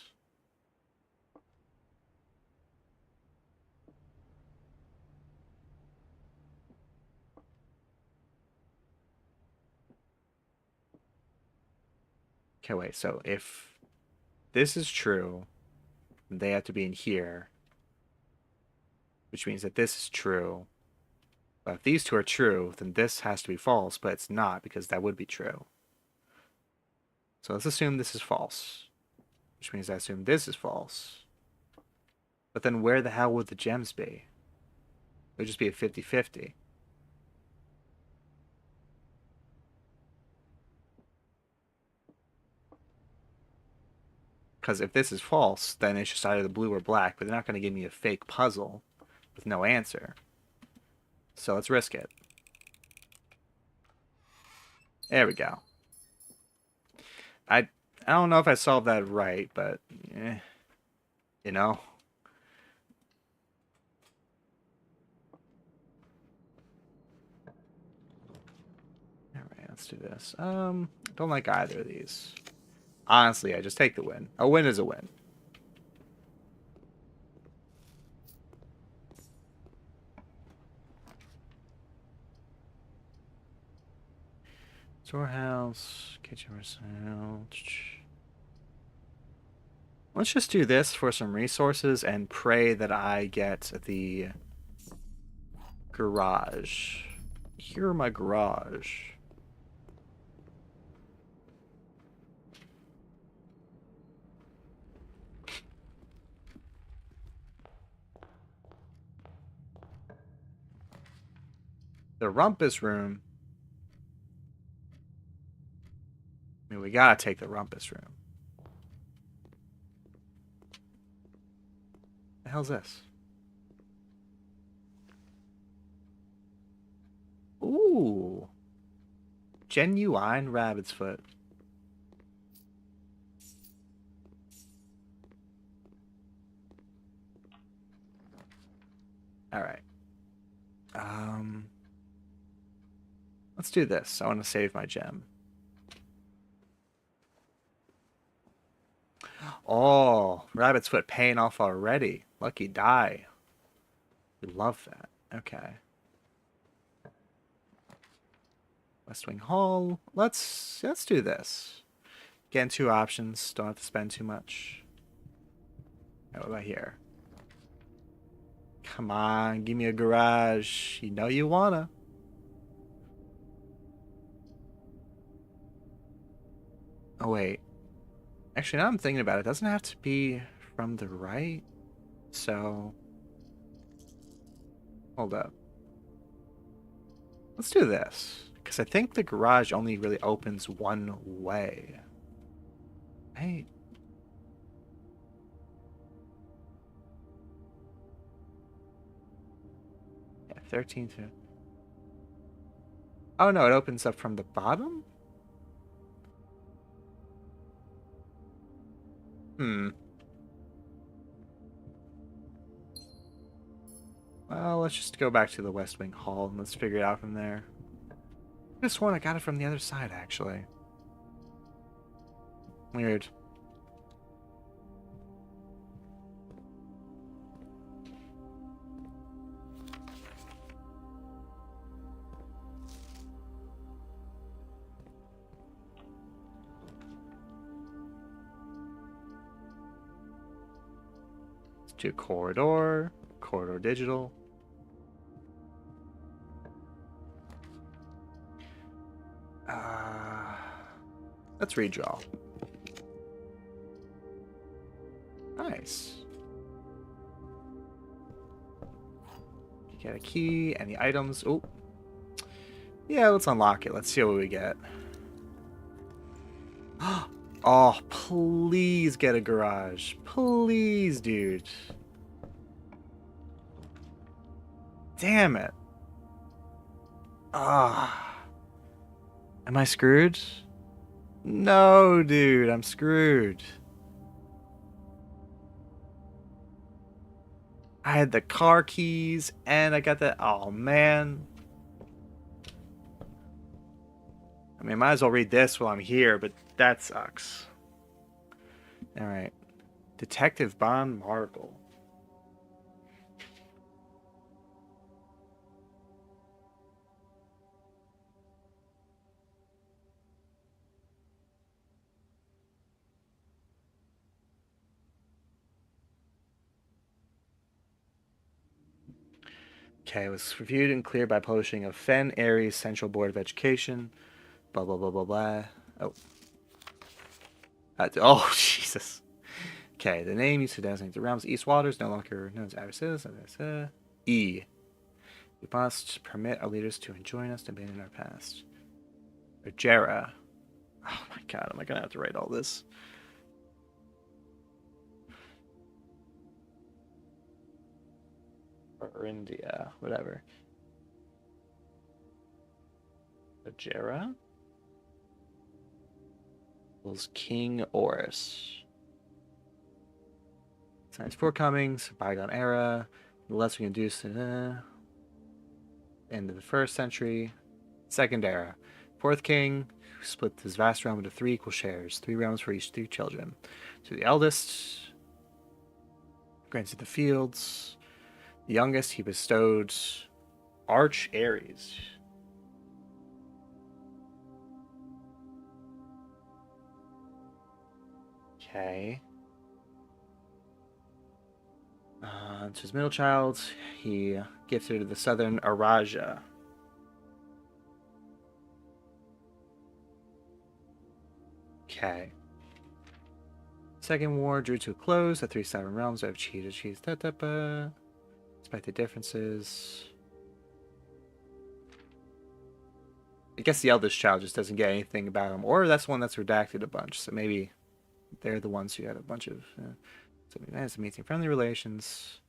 Okay, wait. So if this is true, they have to be in here, which means that this is true. But if these two are true, then this has to be false, but it's not because that would be true. So let's assume this is false, which means I assume this is false. But then where the hell would the gems be? It would just be a 50-50. Because if this is false, then it's just either the blue or black, but they're not going to give me a fake puzzle with no answer. So let's risk it. There we go. I don't know if I solved that right, but you know. All right, let's do this. Don't like either of these. Honestly, I just take the win. A win is a win. Storehouse, kitchen resale. Let's just do this for some resources and pray that I get the garage. Here are my garage. The rumpus room. I mean, we gotta take the rumpus room. The hell's this? Ooh. Genuine rabbit's foot. All right. Let's do this. I want to save my gem. Oh, rabbit's foot paying off already. Lucky die. We love that. Okay. West Wing Hall. Let's do this. Getting 2 options. Don't have to spend too much. Right, what about here? Come on, give me a garage. You know you wanna. Oh, wait. Actually, now I'm thinking about it, it doesn't have to be from the right. So, hold up. Let's do this. Because I think the garage only really opens one way. Hey. Yeah, 13 to... Oh, no, it opens up from the bottom? Hmm. Well, let's just go back to the West Wing Hall and let's figure it out from there. This one, I got it from the other side, actually. Weird. Let's do corridor, corridor digital. Uh, let's redraw. Nice. Get a key, any items. Oh, yeah, let's unlock it. Let's see what we get. Oh, please get a garage. Please, dude. Damn it. Ah. Am I screwed? No, dude, I'm screwed. I had the car keys and I got that. Oh, man. I mean, might as well read this while I'm here, but that sucks. All right. Detective Bond Marble. Okay, it was reviewed and cleared by publishing of Fen Aries Central Board of Education. Blah, blah, blah, blah, blah. Oh. Oh, Jesus. Okay, the name used to designate the realm's east waters no longer known as Abyss. E. We must permit our leaders to join us to abandon our past. Jera. Oh my god, am I gonna have to write all this? Or India, whatever. Jera was King Oris. Science Forecomings, Bygone Era, the lesser induced end of the first century, Second Era. Fourth King, who split his vast realm into three equal shares, 3 realms for each 3 children. To the eldest, granted the fields. The youngest, he bestowed Arch Aries. Okay. To his middle child, he gifted the southern Araja. Okay. Second war drew to a close. The 3 sovereign realms have cheated. Despite the differences. I guess the eldest child just doesn't get anything about him. Or that's one that's redacted a bunch. So maybe they're the ones who had a bunch of... so we managed to maintain friendly relations.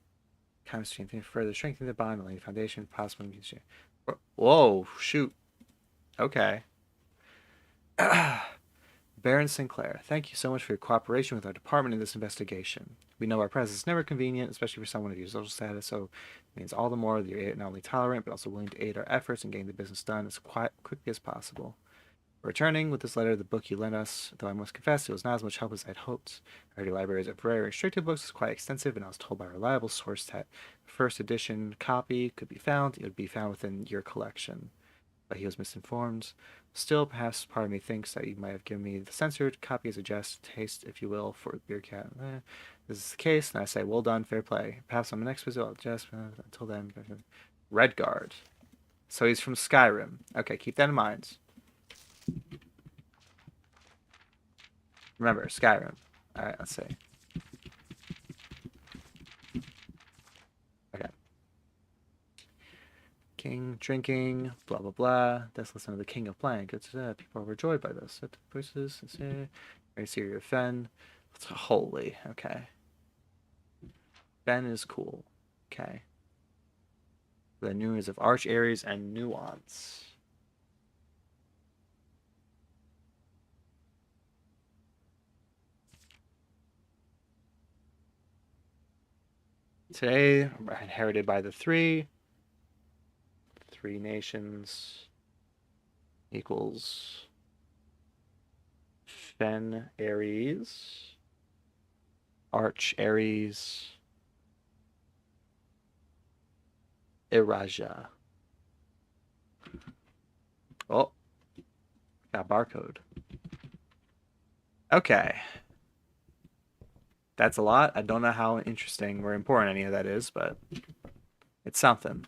Chemistry and further strengthening the bond, laying the foundation for possible... Whoa, shoot. Okay. Baron Sinclair, thank you so much for your cooperation with our department in this investigation. We know our presence is never convenient, especially for someone of your social status, so it means all the more that you're not only tolerant, but also willing to aid our efforts in getting the business done as quickly as possible. Returning with this letter, the book you lent us, though I must confess it was not as much help as I'd hoped. Our libraries of very restricted books is quite extensive, and I was told by a reliable source that the first edition copy could be found. It would be found within your collection. But he was misinformed. Still, perhaps part of me thinks that you might have given me the censored copy as a jest, taste, if you will, for Beer Cat. This is the case, and I say, well done, fair play. Perhaps on the next visit, I'll just, until then, Redguard. So he's from Skyrim. Okay, keep that in mind. Remember, Skyrim. All right, let's see. Okay. King drinking, blah blah blah. Let's listen to the King of Plank. It's people are overjoyed by this. It voices. It's very serious. Fen. It's holy. Okay. Fen is cool. Okay. The news of Arch Aries and Nuance. Today, inherited by the three. Three nations equals Fen Aries. Arch Aries. Iraja. Oh, got barcode. Okay. That's a lot. I don't know how interesting or important any of that is, but it's something.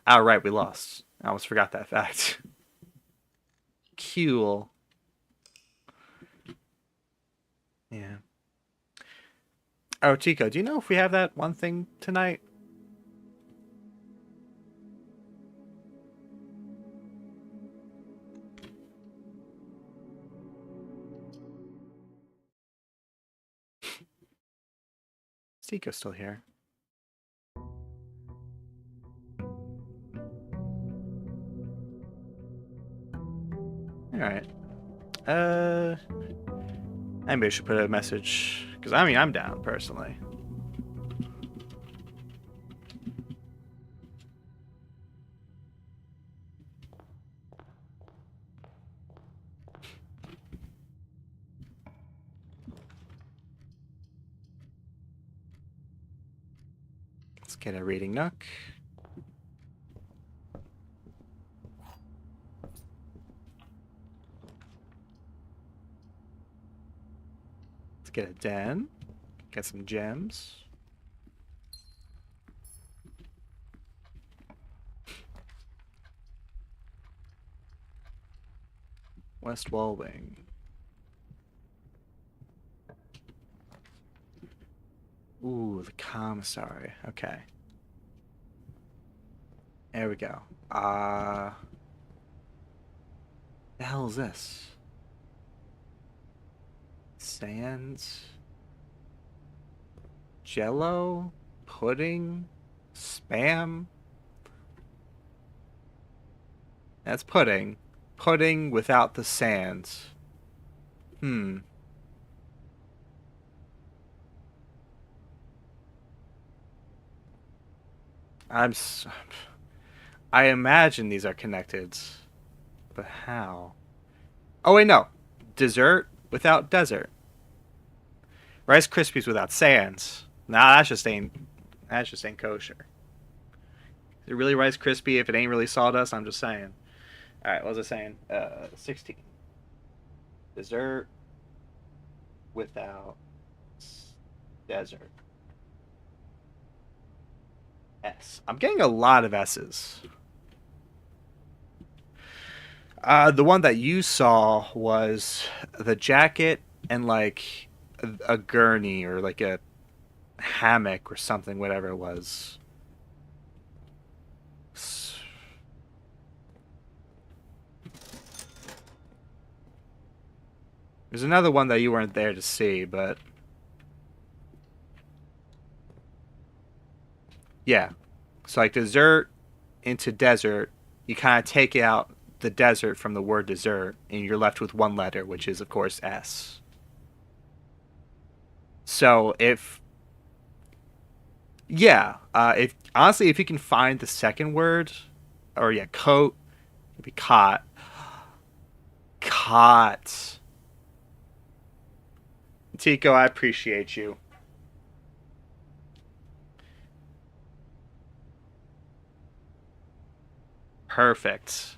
Oh, right, we lost. I almost forgot that fact. Cool. Yeah. Oh, Chico, do you know if we have that one thing tonight? Is Chico still here? All right. Maybe I should put a message because I mean I'm down personally. Let's get a reading nook. Let's get a den. Get some gems. West Wall Wing. Ooh, the commissary. Okay. There we go. The hell is this? Sands? Jello? Pudding? Spam? That's pudding. Pudding without the sands. Hmm. I'm. I imagine these are connected, but how? Oh wait, no. Dessert without desert. Rice Krispies without sands. Nah, that's just ain't. That's just ain't kosher. Is it really Rice Krispie if it ain't really sawdust? I'm just saying. All right, what was I saying? 16. Dessert without desert. S. I'm getting a lot of S's. The one that you saw was the jacket and like a gurney or like a hammock or something, whatever it was. There's another one that you weren't there to see, but yeah. So like dessert into desert, you kind of take out the desert from the word dessert, and you're left with one letter, which is of course S. So if yeah, if honestly, if you can find the second word, or yeah, coat, it'd be cot. Cot. Tico, I appreciate you. Perfect.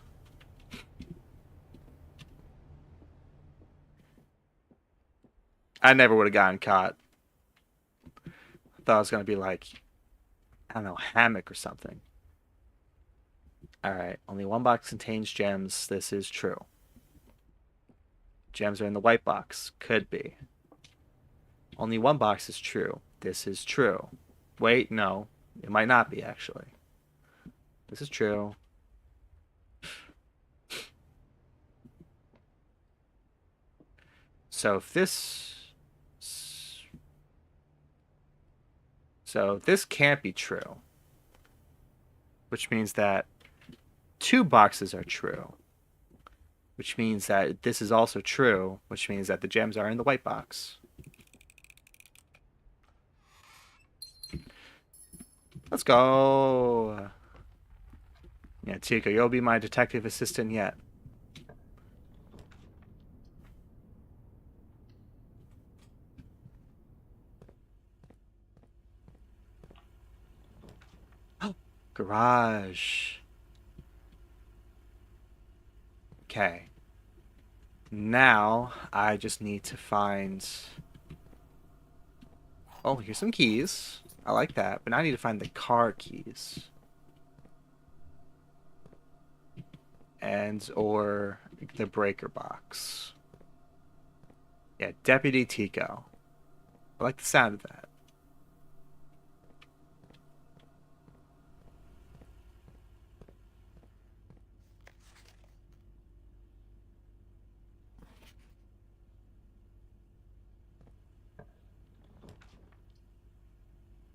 I never would have gotten caught. I thought it was gonna be like, I don't know, hammock or something. All right, only one box contains gems. This is true. Gems are in the white box. Could be. Only one box is true. This is true. Wait, no. It might not be, actually. This is true. So if this... So this can't be true. Which means that two boxes are true. Which means that this is also true. Which means that the gems are in the white box. Let's go. Yeah, Chico, you'll be my detective assistant yet. Garage. Okay. Now, I just need to find... Oh, here's some keys. I like that. But now I need to find the car keys. And, or the breaker box. Yeah, Deputy Tico. I like the sound of that.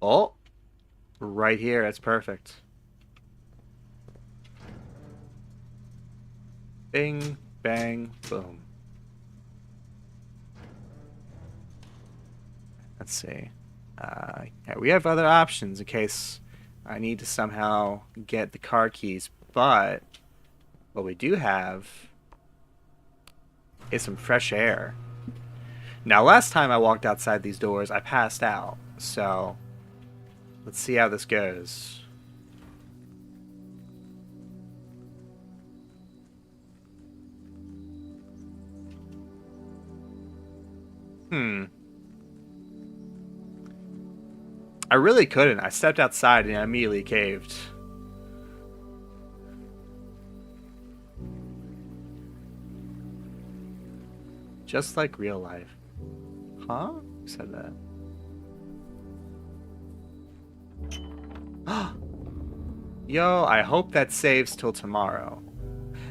Oh, right here. That's perfect. Bing, bang, boom. Let's see. Yeah, we have other options in case I need to somehow get the car keys, but what we do have is some fresh air. Now, last time I walked outside these doors, I passed out, so let's see how this goes. I really couldn't. I stepped outside and I immediately caved. Just like real life. Huh? Who said that? Yo, I hope that saves till tomorrow.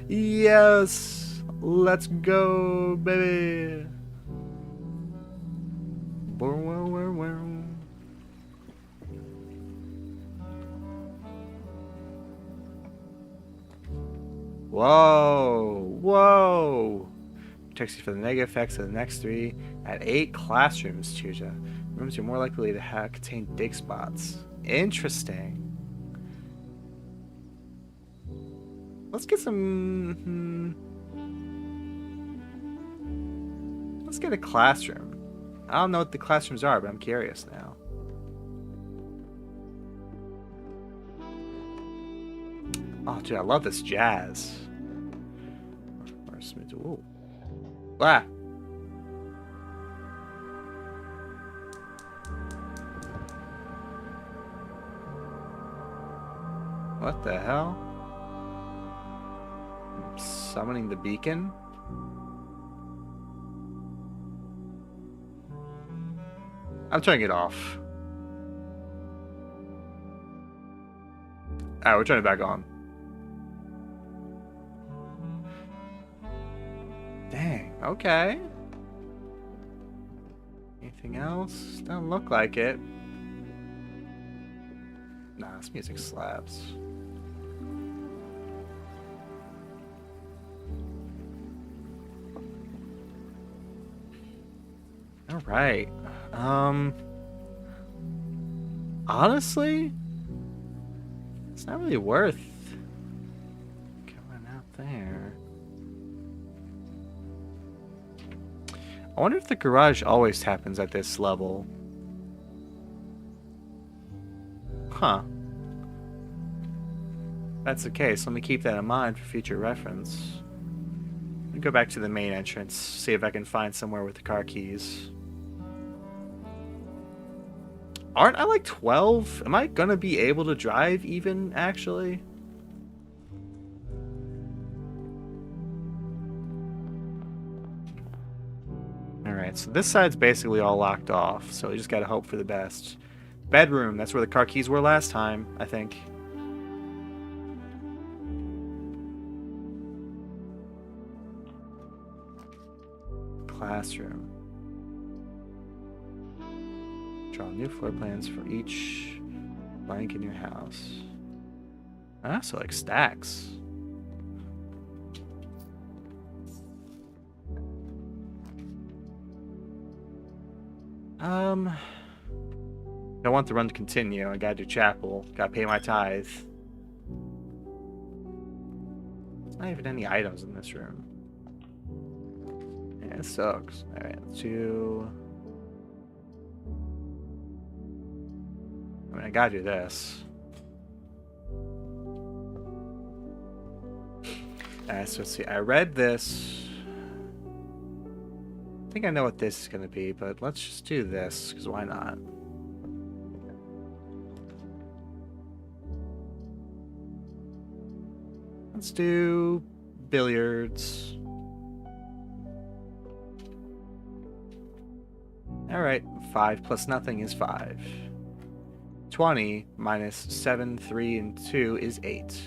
Yes! Let's go, baby! Whoa! Whoa! Protects you for the negative effects of the next 3 at 8 classrooms, Chuja. Rooms you're more likely to have contain dig spots. Interesting. Let's get some... Let's get a classroom. I don't know what the classrooms are, but I'm curious now. Oh, dude, I love this jazz. Ooh. Ah. What the hell? Summoning the beacon? I'm turning it off. Alright, we're turning it back on. Dang, okay. Anything else? Doesn't look like it. Nah, this music slaps. Alright. Honestly, it's not really worth going out there. I wonder if the garage always happens at this level. Huh. If that's the case, let me keep that in mind for future reference. Let me go back to the main entrance, see if I can find somewhere with the car keys. Aren't I like 12? Am I gonna be able to drive even, actually? Alright, so this side's basically all locked off, so we just gotta hope for the best. Bedroom, that's where the car keys were last time, I think. Classroom. Draw new floor plans for each blank in your house. Ah, so like stacks. I want the run to continue. I gotta do chapel. Gotta pay my tithe. There's not even any items in this room. Yeah, it sucks. Alright, let's do... I mean, I gotta do this. Alright, so let's see. I read this. I think I know what this is gonna be, but let's just do this, because why not? Let's do billiards. Alright, 5 plus nothing is 5. 20 minus 7, 3, and 2 is 8.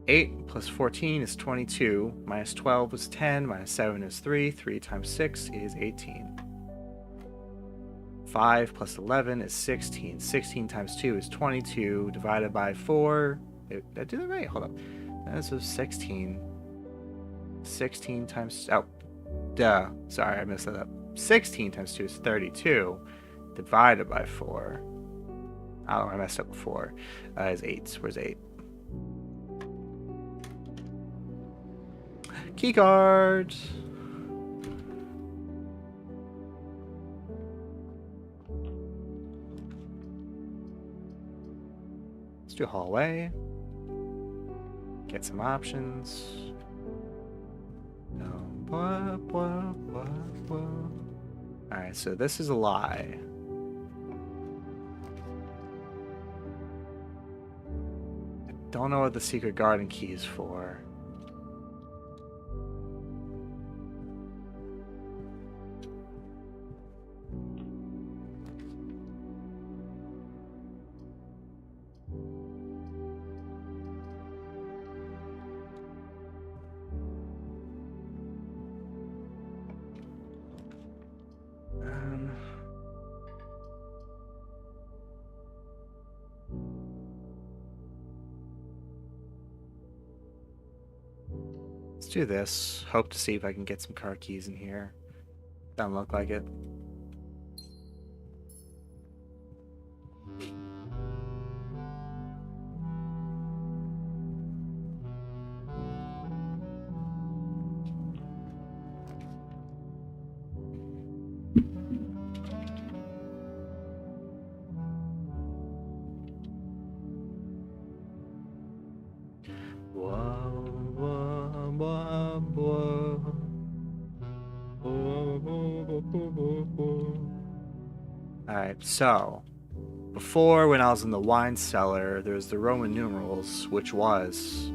8 plus 14 is 22. Minus 12 is 10. Minus 7 is 3. 3 times 6 is 18. 5 plus 11 is 16. 16 times 2 is 22. Divided by 4. Did I do that right? Hold up. This is 16. 16 times... Oh. Duh. Sorry, I messed that up. 16 times 2 is 32. Divided by 4. Oh, I messed up before. Is 8. Where's 8? Key card. Let's do hallway. Get some options. Alright, so this is a lie. I don't know what the secret garden key is for. Let's do this. Hope to see if I can get some car keys in here. Doesn't look like it. Alright, so before when I was in the wine cellar, there was the Roman numerals, which was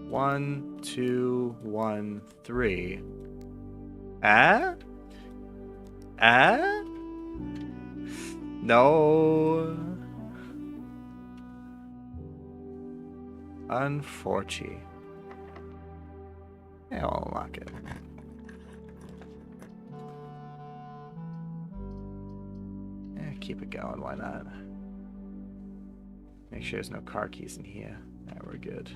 1, 2, 1, 3. No. Unfortunate. Yeah, I'll unlock it. Keep it going, why not? Make sure there's no car keys in here. Alright, we're good.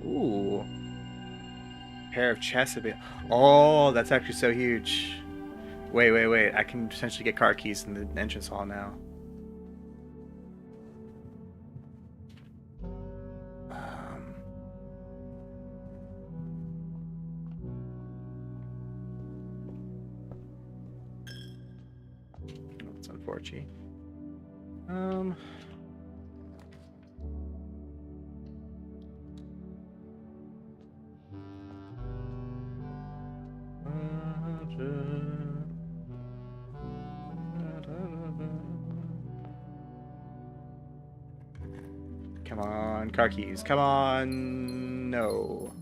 Ooh. Pair of chests. Oh, that's actually so huge. Wait. I can potentially get car keys in the entrance hall now. That's unfortunate. Come on, car keys. Come on. No.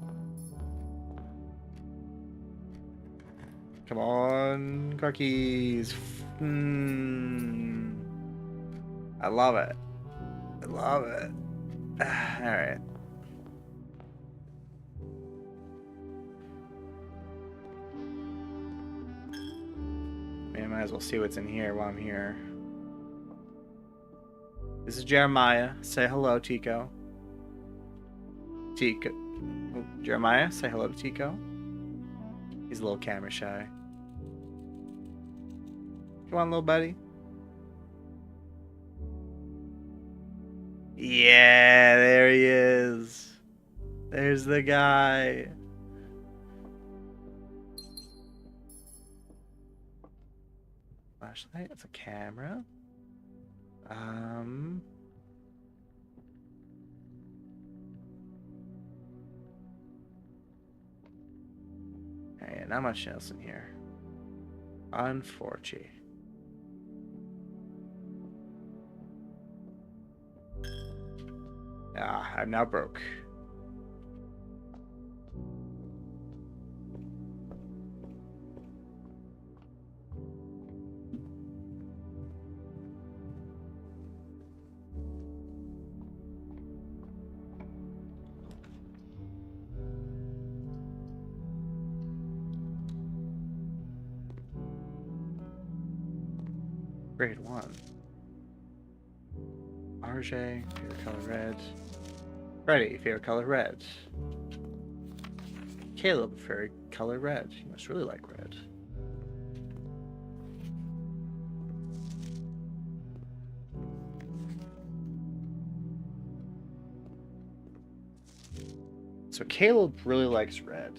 Come on, car keys. I love it. I love it. Alright. Man, might as well see what's in here while I'm here. This is Jeremiah. Say hello, Tico. Tico. Oh, Jeremiah, say hello to Tico. He's a little camera shy. Come on, little buddy. Yeah, there he is. There's the guy. Flashlight, that's a camera. Hey, not much else in here. Unfortunate. Ah, I'm now broke. Grade 1. RJ, favorite color red. Freddy, favorite color red. Caleb, favorite color red. You must really like red. So Caleb really likes red.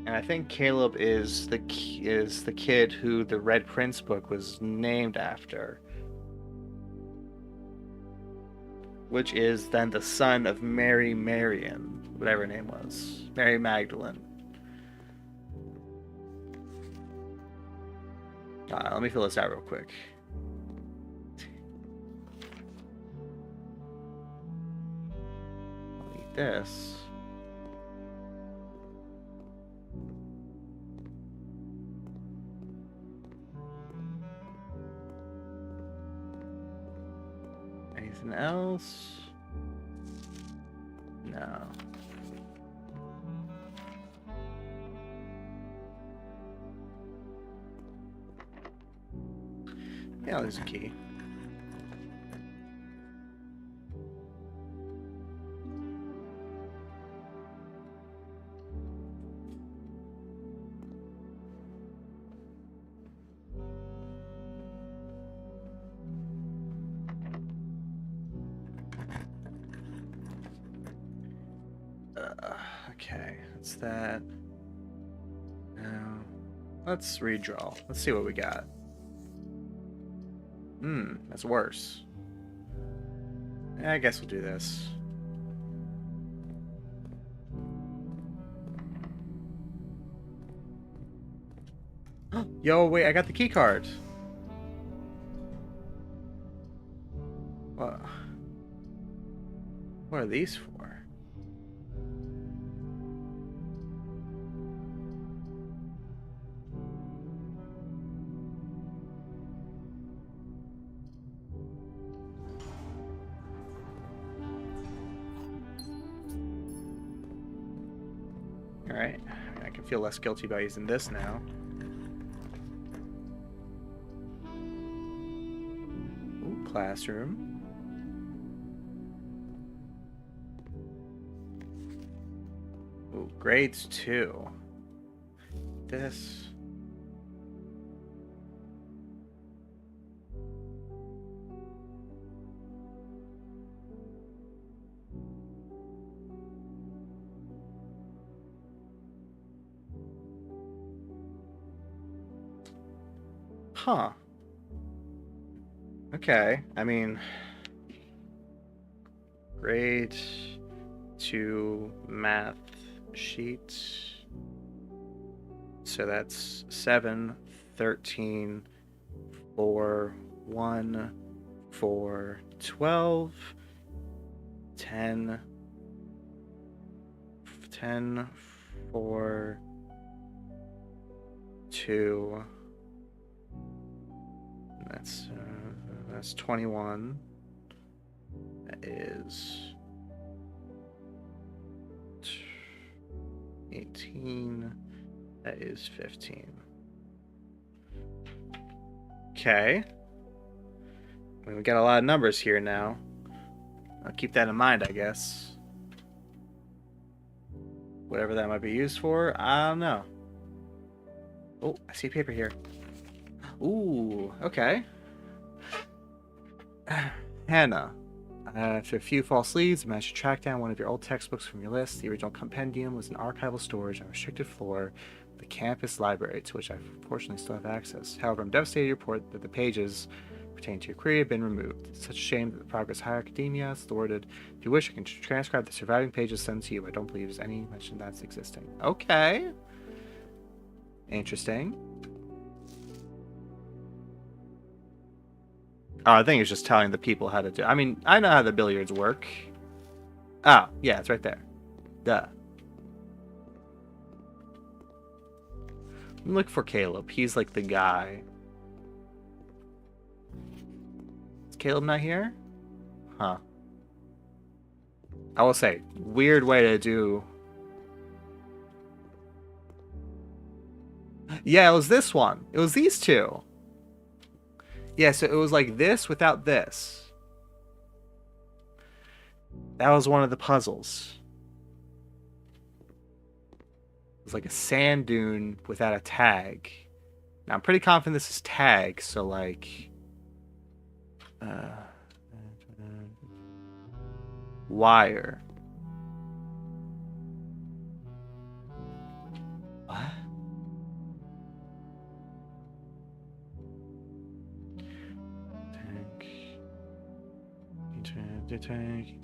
And I think Caleb is the kid who the Red Prince book was named after, which is then the son of Mary Marian, whatever her name was, Mary Magdalene. Let me fill this out real quick. I'll eat this. Anything else? No. Yeah, there's a key. Okay, that's that. Now, let's redraw. Let's see what we got. That's worse. Yeah, I guess we'll do this. Yo, wait, I got the key card. What? What are these for? Alright, I can feel less guilty about using this now. Ooh, classroom. Ooh, grades 2. This. Huh. Okay, I mean, grade 2 math sheet. So that's 7, 13, 4, 1, 4, 12. 10, 10, 4, 2. That's 21. That is 18. That is 15. Okay. We got a lot of numbers here now. I'll keep that in mind, I guess. Whatever that might be used for, I don't know. Oh, I see paper here. Ooh, okay. Hannah. After a few false leads, I managed to track down one of your old textbooks from your list. The original compendium was in archival storage on a restricted floor of the campus library, to which I fortunately still have access. However, I'm devastated to report that the pages pertaining to your query have been removed. It's such a shame that the progress of higher academia is thwarted. If you wish, I can transcribe the surviving pages sent to you. I don't believe there's any mention that's existing. Okay. Interesting. Oh, I think it's just telling the people how to do. I mean, I know how the billiards work. Oh, yeah, it's right there. Duh. Look for Caleb. He's like the guy. Is Caleb not here? Huh. I will say, weird way to do. Yeah, it was this one. It was these two. Yeah, so it was like this without this. That was one of the puzzles. It was like a sand dune without a tag. Now, I'm pretty confident this is tag, so like... wire. What? Tank.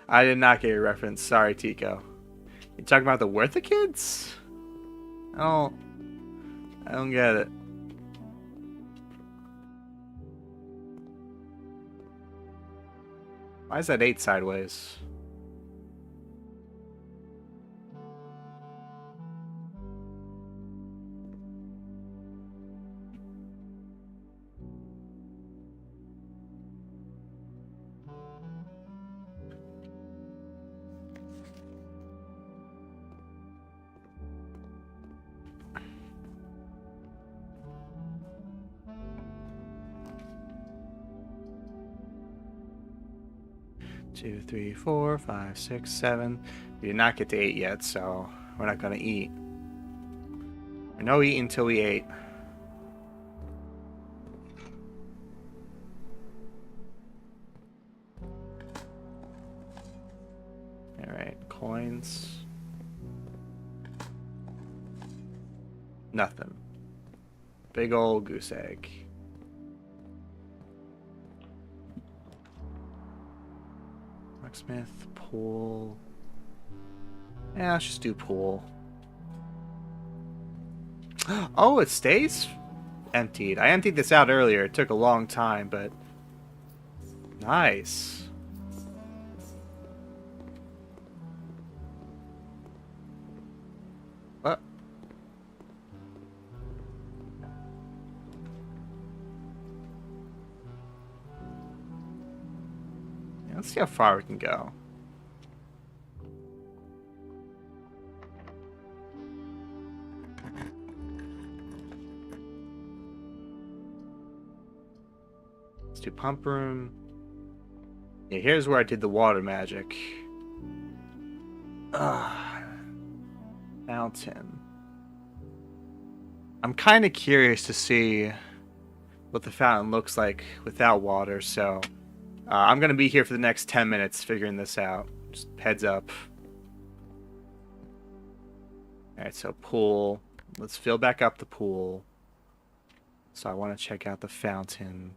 I did not get your reference. Sorry, Tico. You talking about the Worth the Kids? I don't get it. Why is that 8 sideways? Two, 3, 4, 5, 6, 7. We did not get to 8 yet, so we're not gonna eat. No eat until we ate. Alright, coins. Nothing. Big old goose egg. Locksmith, pool. Yeah, let's just do pool. Oh, it stays emptied. I emptied this out earlier. It took a long time, but nice. What? Yeah, let's see how far we can go. Let's do pump room. Yeah, here's where I did the water magic. Mountain. I'm kind of curious to see what the fountain looks like without water, so I'm going to be here for the next 10 minutes figuring this out. Just heads up. Alright, so pool. Let's fill back up the pool. So I want to check out the fountain.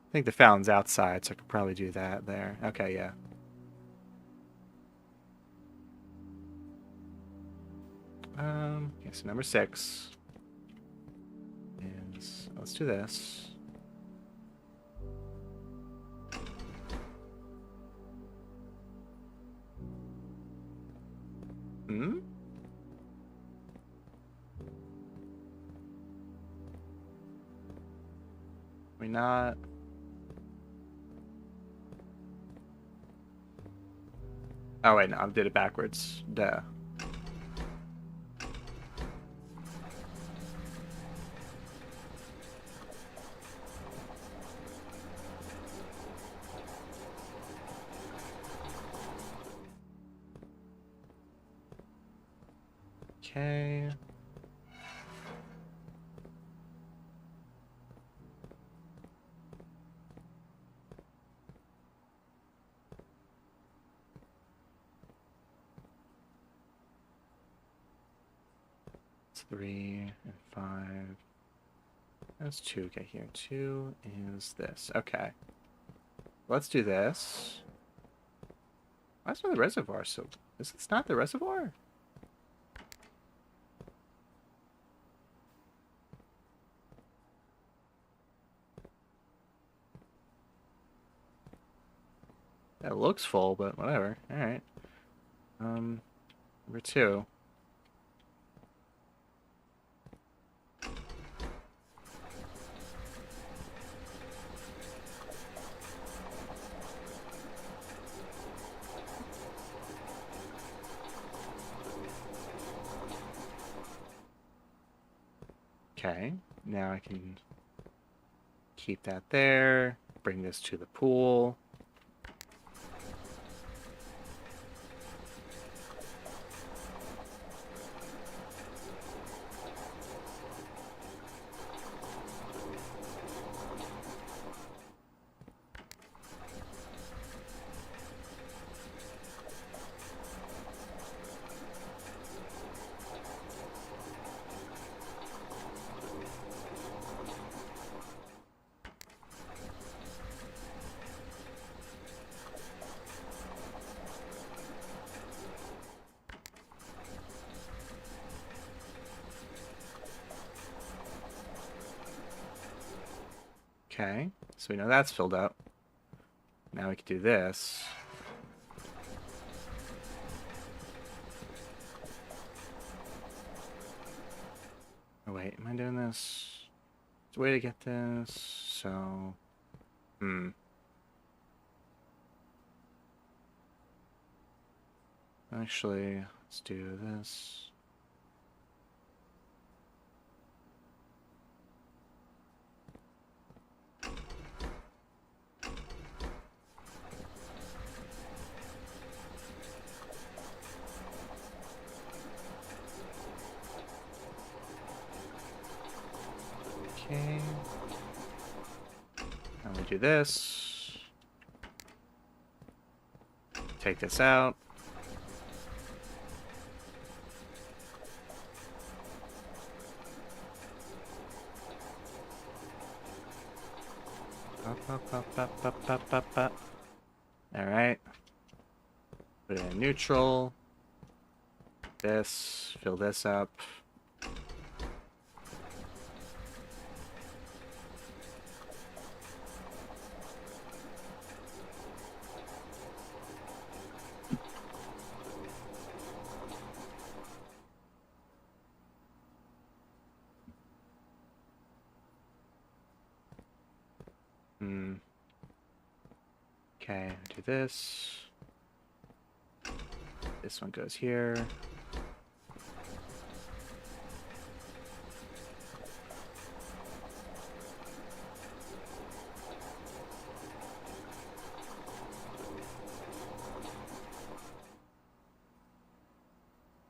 I think the fountain's outside, so I could probably do that there. Okay, yeah. Okay, so number 6 is, let's do this. Hmm? We not... Oh wait, no, I did it backwards. Duh. Okay. It's 3 and 5. That's 2. Okay, here. 2 is this. Okay. Let's do this. Why is the reservoir so... Is this not the reservoir? It looks full, but whatever. Alright. Number 2. Okay. Now I can keep that there. Bring this to the pool. Okay, so we know that's filled up. Now we can do this. Oh wait, am I doing this? There's a way to get this, so... Actually, let's do this. Okay. Now we do this. Take this out. Alright. Put it in neutral. This. Fill this up. Okay, do this. This one goes here.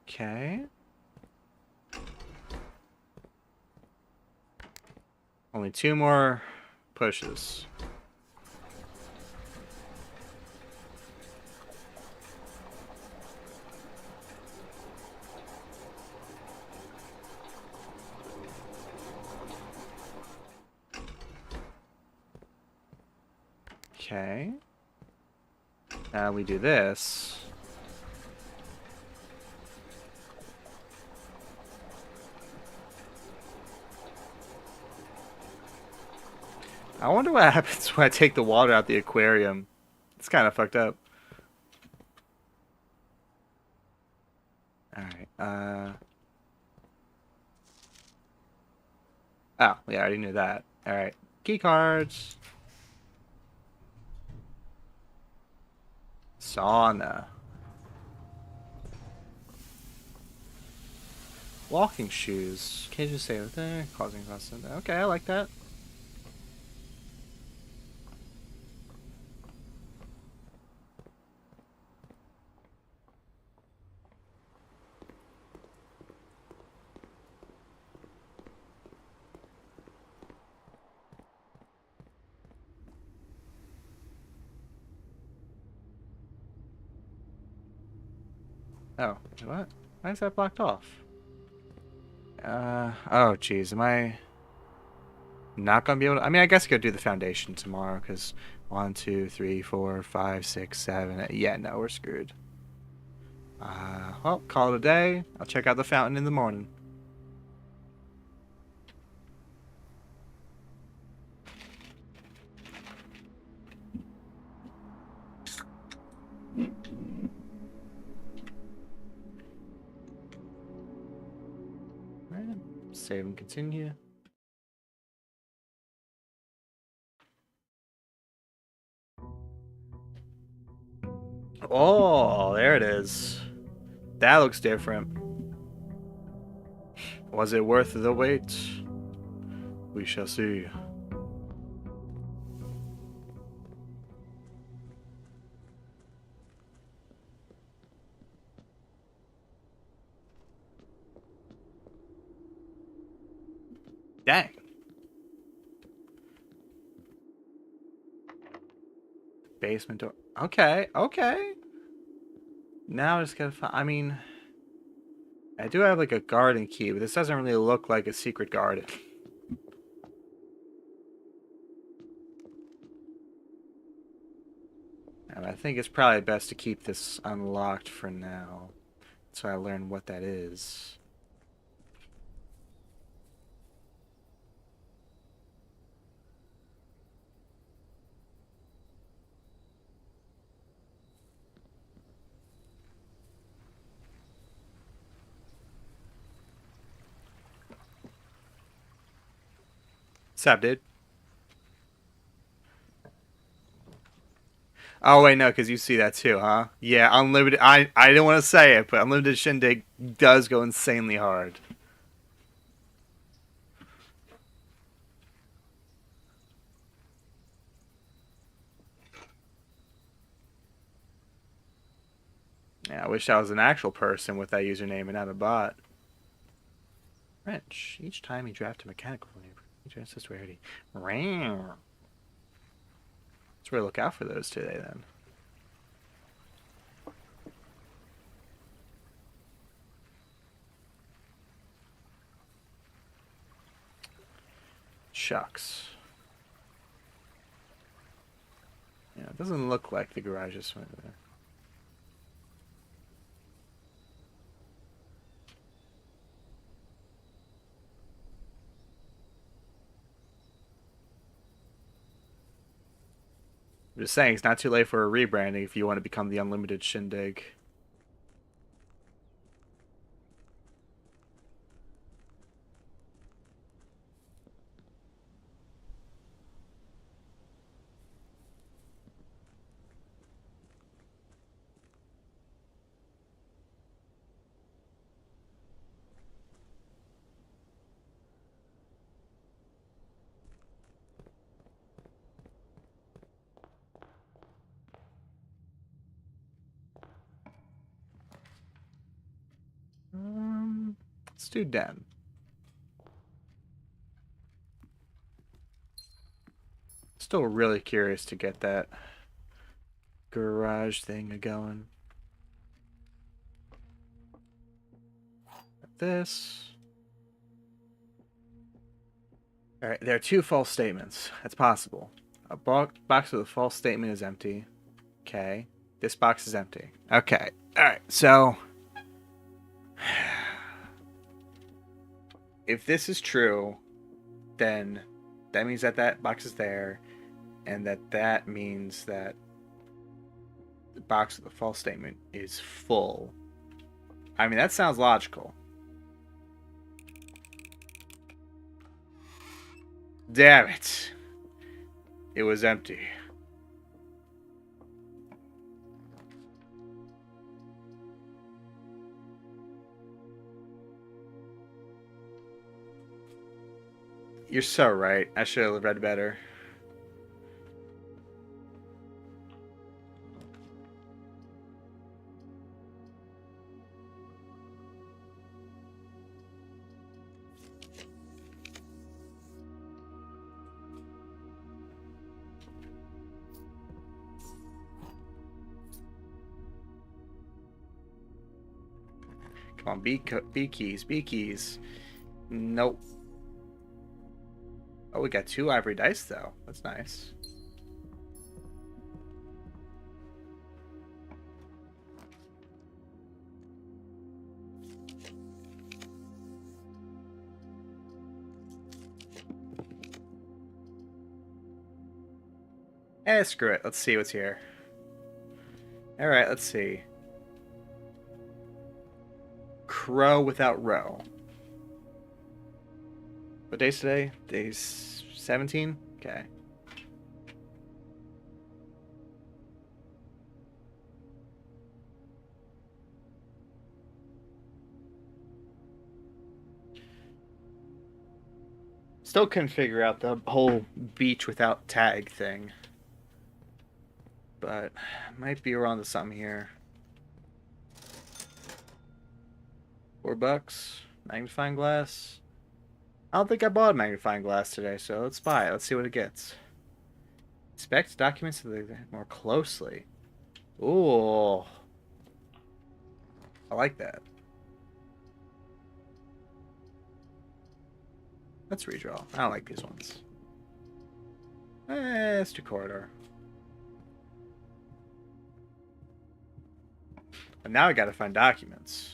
Okay. Only 2 more pushes. Okay. Now we do this. I wonder what happens when I take the water out the aquarium. It's kind of fucked up. Alright, oh, yeah, I already knew that. Alright, key cards. Sauna. Walking shoes. Can't just say there, causing constant. Okay, I like that. Oh, what? Why is that blocked off? Oh, geez, am I not gonna be able to? I mean, I guess I could do the foundation tomorrow, because 1, 2, 3, 4, 5, 6, 7. Yeah, no, we're screwed. Well, call it a day. I'll check out the fountain in the morning. Alright, save and continue. Oh, there it is. That looks different. Was it worth the wait? We shall see. Dang. Basement door. Okay, okay. Now I just gotta find. I mean, I do have like a garden key, but this doesn't really look like a secret garden. And I think it's probably best to keep this unlocked for now. So I learn what that is. What's up, dude? Oh wait, no, because you see that too, huh? Yeah, unlimited. I didn't want to say it, but unlimited shindig does go insanely hard. Yeah, I wish I was an actual person with that username and not a bot. Wrench. Each time you draft a mechanical flavor, each assist rarity. Ram. Let's really look out for those today then. Shucks. Yeah, it doesn't look like the garage is went there. I'm just saying, it's not too late for a rebranding if you want to become the unlimited shindig. Let's do den. Still really curious to get that garage thing going. This. Alright, there are two false statements. That's possible. A box with a false statement is empty. Okay. This box is empty. Okay. Alright, so if this is true, then that means that that box is there, and that means that the box with the false statement is full. I mean, that sounds logical. Damn it. It was empty. You're so right. I should have read better. Come on, B keys, B keys. Nope. Oh, we got 2 ivory dice, though. That's nice. Eh, screw it. Let's see what's here. Alright, let's see. Crow without row. What day's today? Day's 17? Okay. Still couldn't figure out the whole beach without tag thing. But might be around to something here. $4. Magnifying glass. I don't think I bought a magnifying glass today, so let's buy it. Let's see what it gets. Inspect documents more closely. Ooh. I like that. Let's redraw. I don't like these ones. Let's do corridor. But now I gotta find documents.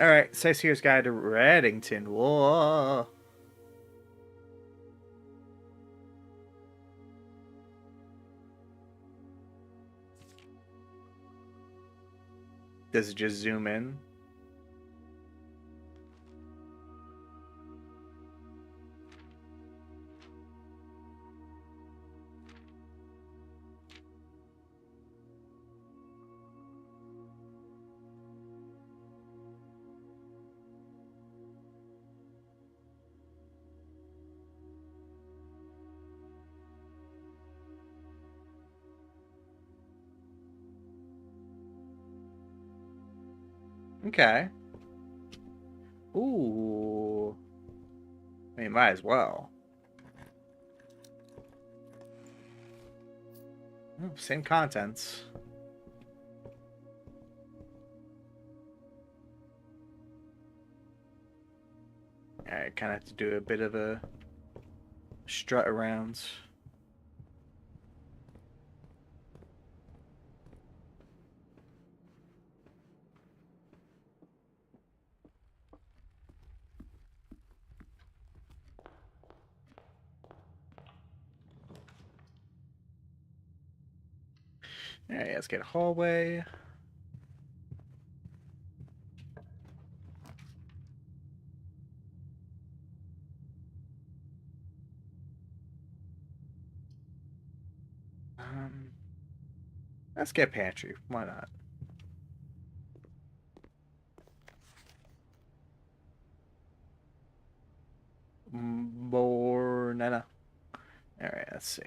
Alright, Sightseer's Guide to Reddington. Whoa. Does it just zoom in? Okay. Ooh. I mean, might as well. Same contents. I kind of have to do a bit of a strut around. Alright, let's get a hallway. Let's get pantry. Why not? More nana. Alright, let's see.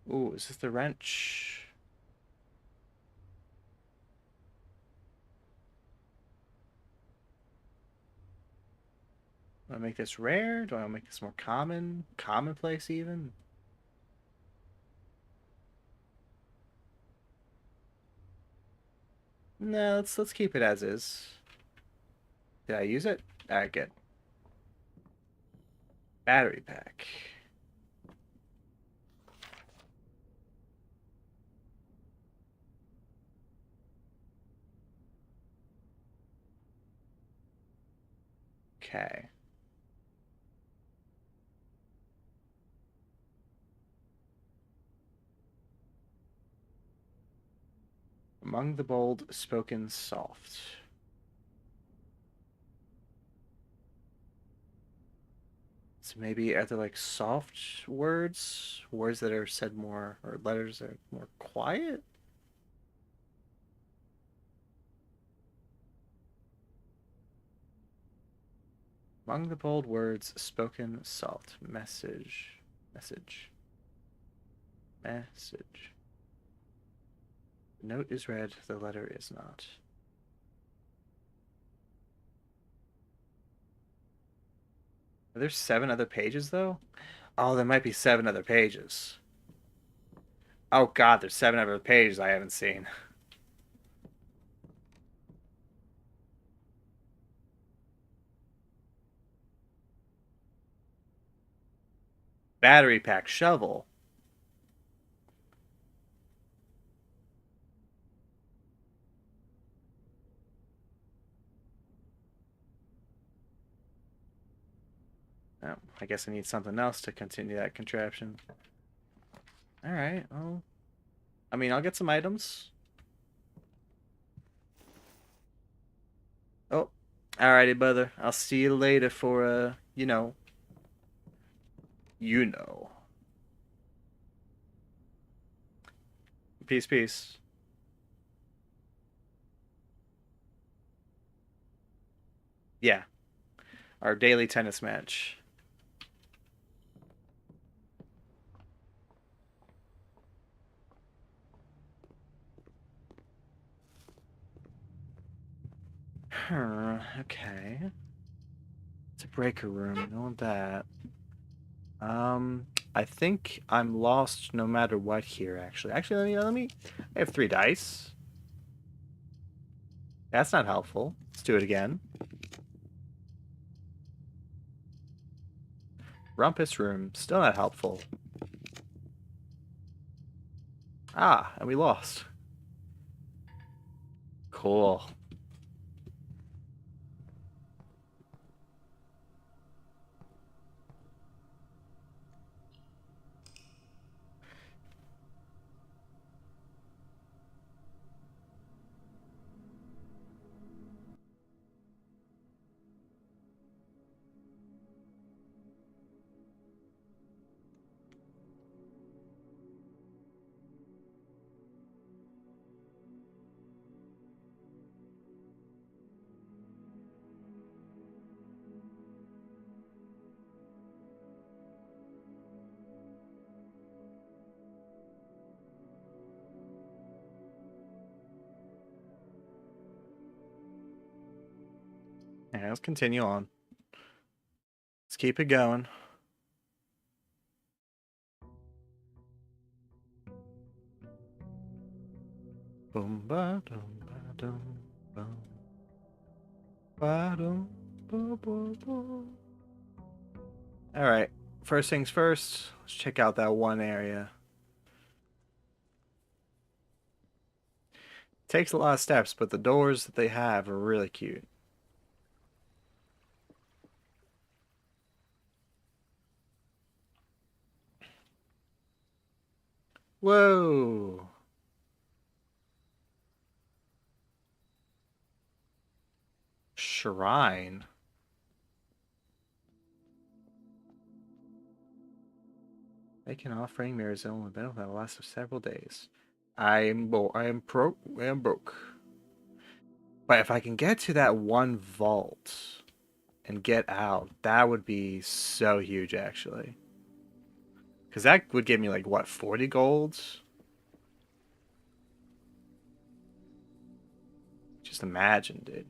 Ooh, is this the wrench? Do I make this rare? Do I make this more common? Commonplace even? No, let's keep it as is. Did I use it? Alright, good. Battery pack. Okay. Among the bold, spoken soft. So maybe are there like soft words? Words that are said more, or letters that are more quiet? Among the bold words, spoken soft. Message. Message. Message. The note is read, the letter is not. Are there 7 other pages though? Oh, there might be 7 other pages. Oh God, there's 7 other pages I haven't seen. Battery pack shovel. Oh, I guess I need something else to continue that contraption. All right. Well, I mean, I'll get some items. Oh, alrighty, brother. I'll see you later for you know. Peace, peace. Yeah, our daily tennis match. Okay. It's a breaker room. I know that. Um, I think I'm lost no matter what here. Actually, let me. I have 3 dice. That's not helpful. Let's do it again. Rumpus room. Still not helpful. Ah, and we lost. Cool. Yeah, let's continue on. Let's keep it going. Boom ba dum ba dum bum ba dum ba ba ba. All right. First things first. Let's check out that one area. Takes a lot of steps, but the doors that they have are really cute. Whoa. Shrine. Make an offering mirrors only benefit that will last for several days. I am broke. I am broke. But if I can get to that one vault and get out, that would be so huge, actually. Because that would give me like, what, 40 golds? Just imagine, dude.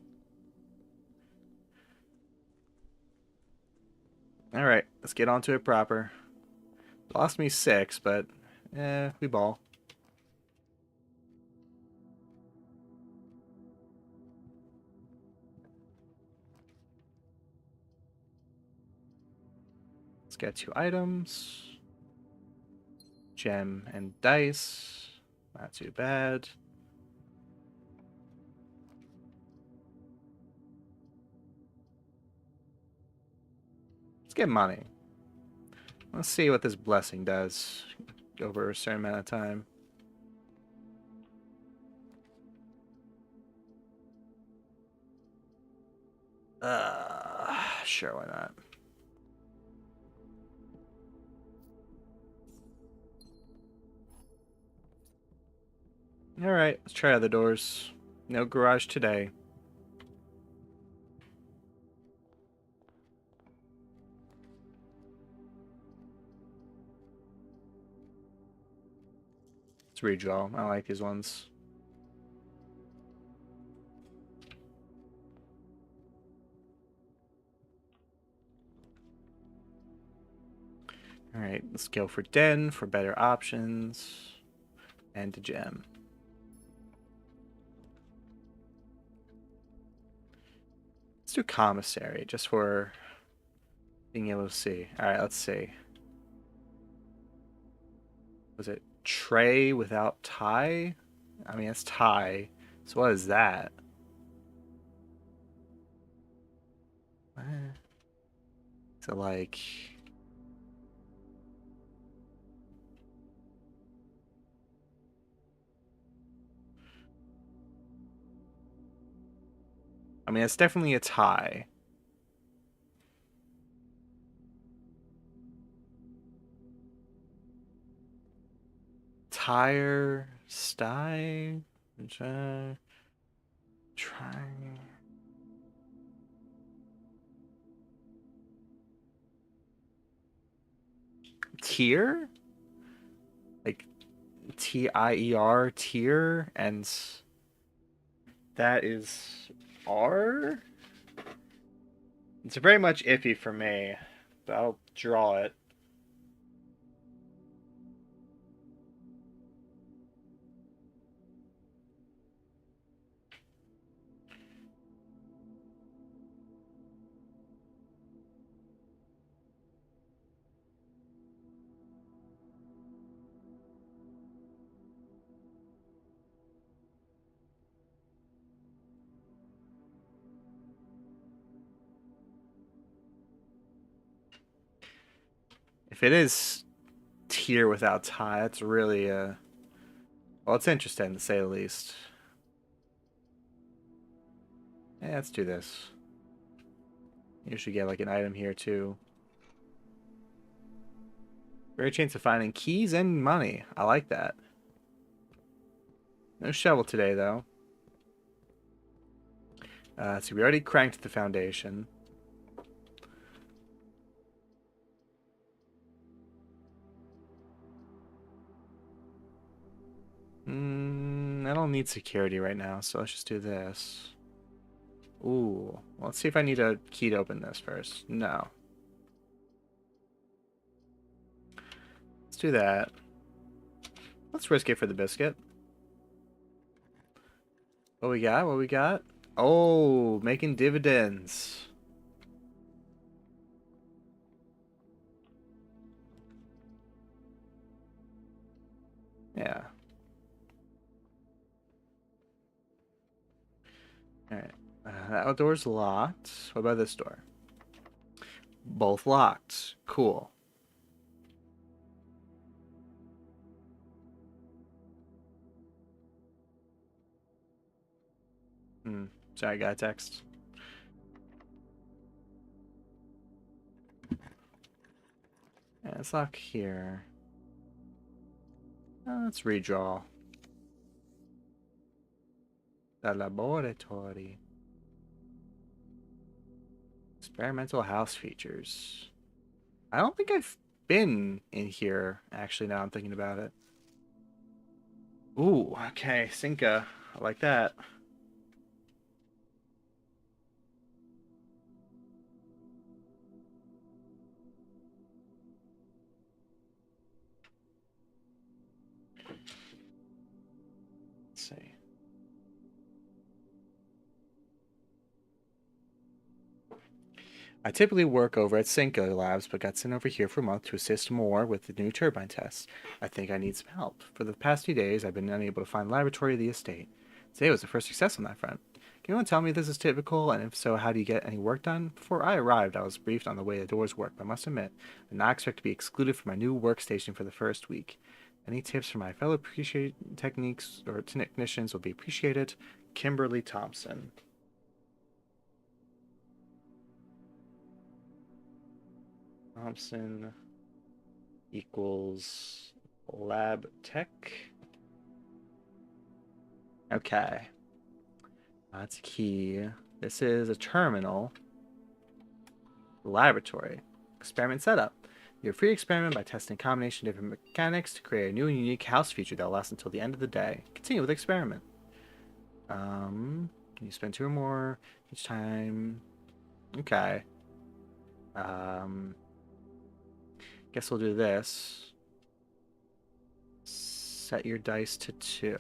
Alright, let's get onto it proper. Lost me 6, but we ball. Let's get 2 items. Gem and dice. Not too bad. Let's get money. Let's see what this blessing does over a certain amount of time. Sure, why not? Alright, let's try other doors. No garage today. Let's redraw. I like these ones. Alright, let's go for Den for better options. And a gem. Let's do commissary just for being able to see. Alright, let's see. Was it tray without tie? I mean, it's tie. So what is that? So like... I mean, it's definitely a tie. Tire, sty, try. Tier? Like Tier, tier, and that is R? It's very much iffy for me, but I'll draw it. If it is tier without tie, it's really well, it's interesting to say the least. Yeah, let's do this. You should get like an item here too. Great chance of finding keys and money. I like that. No shovel today though. So we already cranked the foundation. I don't need security right now, so let's just do this. Ooh, well, let's see if I need a key to open this first. No. Let's do that. Let's risk it for the biscuit. What we got? What we got? Oh, making dividends. Yeah. Alright. That door's locked. What about this door? Both locked. Cool. Sorry, I got a text. Yeah, let's lock here. Let's redraw. The laboratory. Experimental house features. I don't think I've been in here, actually, now I'm thinking about it. Ooh, okay, Cinca. I like that. Let's see. I typically work over at Cinca Labs, but got sent over here for a month to assist more with the new turbine tests. I think I need some help. For the past few days, I've been unable to find the laboratory of the estate. Today was the first success on that front. Can anyone tell me if this is typical, and if so, how do you get any work done? Before I arrived, I was briefed on the way the doors work, but I must admit, I did not expect to be excluded from my new workstation for the first week. Any tips from my fellow appreciate techniques or technicians will be appreciated. Kimberly Thompson. Thompson equals lab tech. Okay. That's key. This is a terminal. Laboratory. Experiment setup. You're free to experiment by testing a combination of different mechanics to create a new and unique house feature that will last until the end of the day. Continue with the experiment. You spend 2 or more each time. Okay. Guess we'll do this. Set your dice to 2.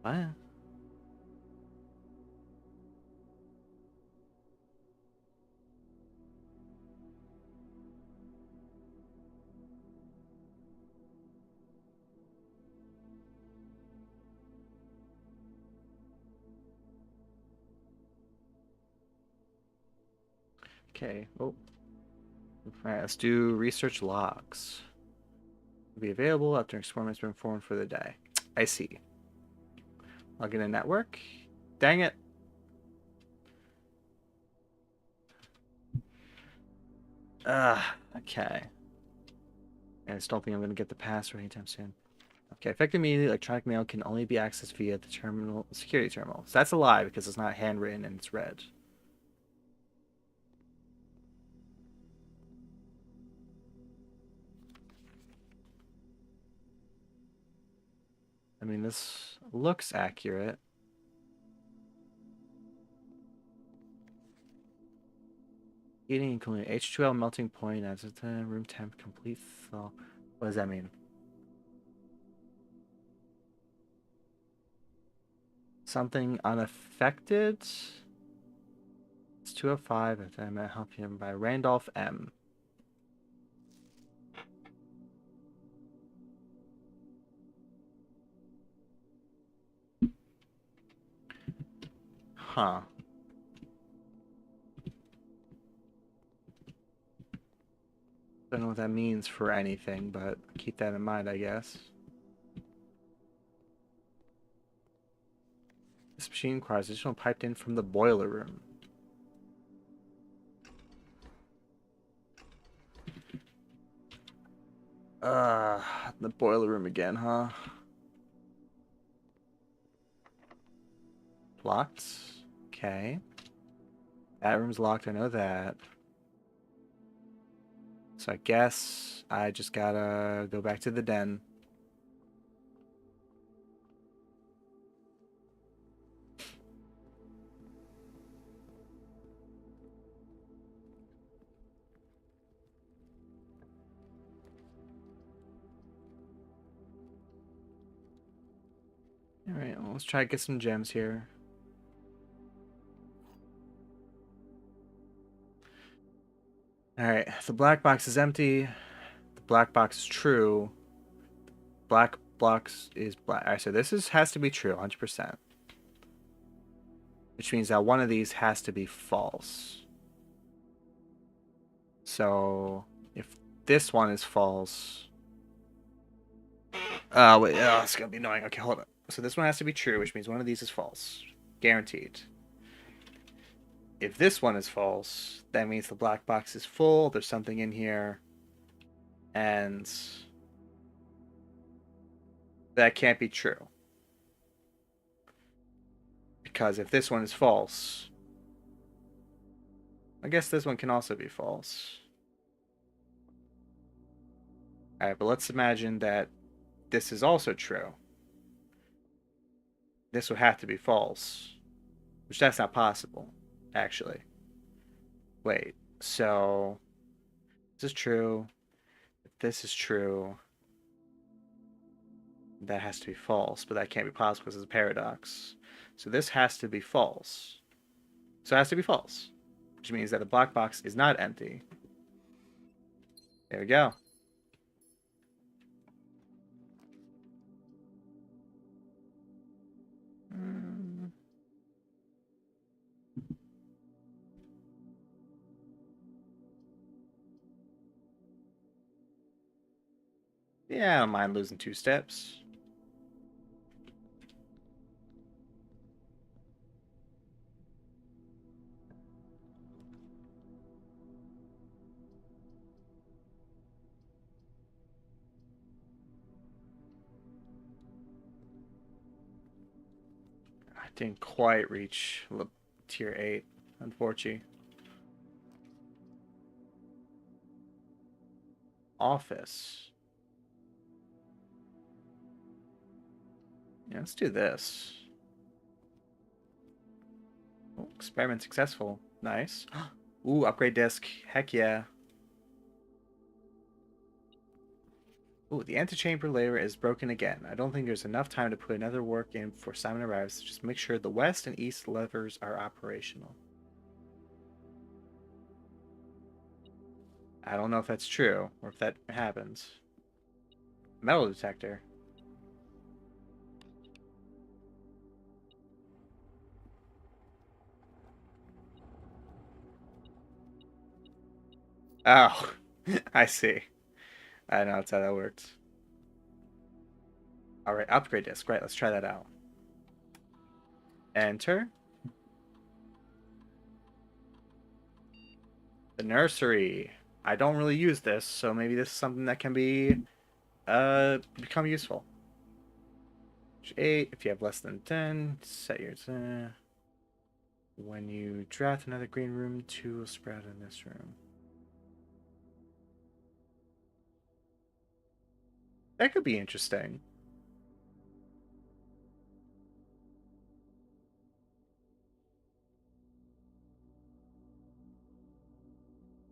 What? Okay. Oh. Alright, let's do research logs. Will be available after experiments been performed for the day. I see. Log in a network. Dang it. Okay. I just don't think I'm going to get the password anytime soon. Okay, effective immediately, electronic mail can only be accessed via the terminal security terminal. So that's a lie because it's not handwritten and it's red. I mean, this looks accurate. Heating and cooling. H2L melting point as it's room temp complete thaw. What does that mean? Something unaffected? It's 205. I might help him by Randolph M. Huh. Don't know what that means for anything, but keep that in mind, I guess. This machine requires additional piped in from the boiler room. The boiler room again, huh? Locked. Okay. That room's locked, I know that. So I guess I just gotta go back to the den. Alright, well, let's try to get some gems here. Alright, the black box is empty. The black box is true. Black box is black. Alright, so has to be true, 100%. Which means that one of these has to be false. So, if this one is false... wait, it's gonna be annoying. Okay, hold on. So this one has to be true, which means one of these is false. Guaranteed. If this one is false, that means the black box is full, there's something in here, and that can't be true. Because if this one is false, I guess this one can also be false. Alright, but let's imagine that this is also true. This would have to be false. Which that's not possible, actually. Wait, so this is true. If this is true, that has to be false, but that can't be possible because it's a paradox. So this has to be false. So it has to be false, which means that the black box is not empty. There we go. Mm, yeah, I don't mind losing 2 steps. I didn't quite reach tier 8, unfortunately. Office. Yeah, let's do this. Oh, experiment successful. Nice. Ooh, upgrade disc. Heck yeah. Ooh, the antechamber layer is broken again. I don't think there's enough time to put another work in before Simon arrives. Just make sure the west and east levers are operational. I don't know if that's true or if that happens. Metal detector. Oh, I see. I know that's how that works. All right, upgrade disc. Right, let's try that out. Enter. The nursery. I don't really use this, so maybe this is something that can be become useful. 8. If you have less than 10, set yours. When you draft another green room, 2 will sprout in this room. That could be interesting.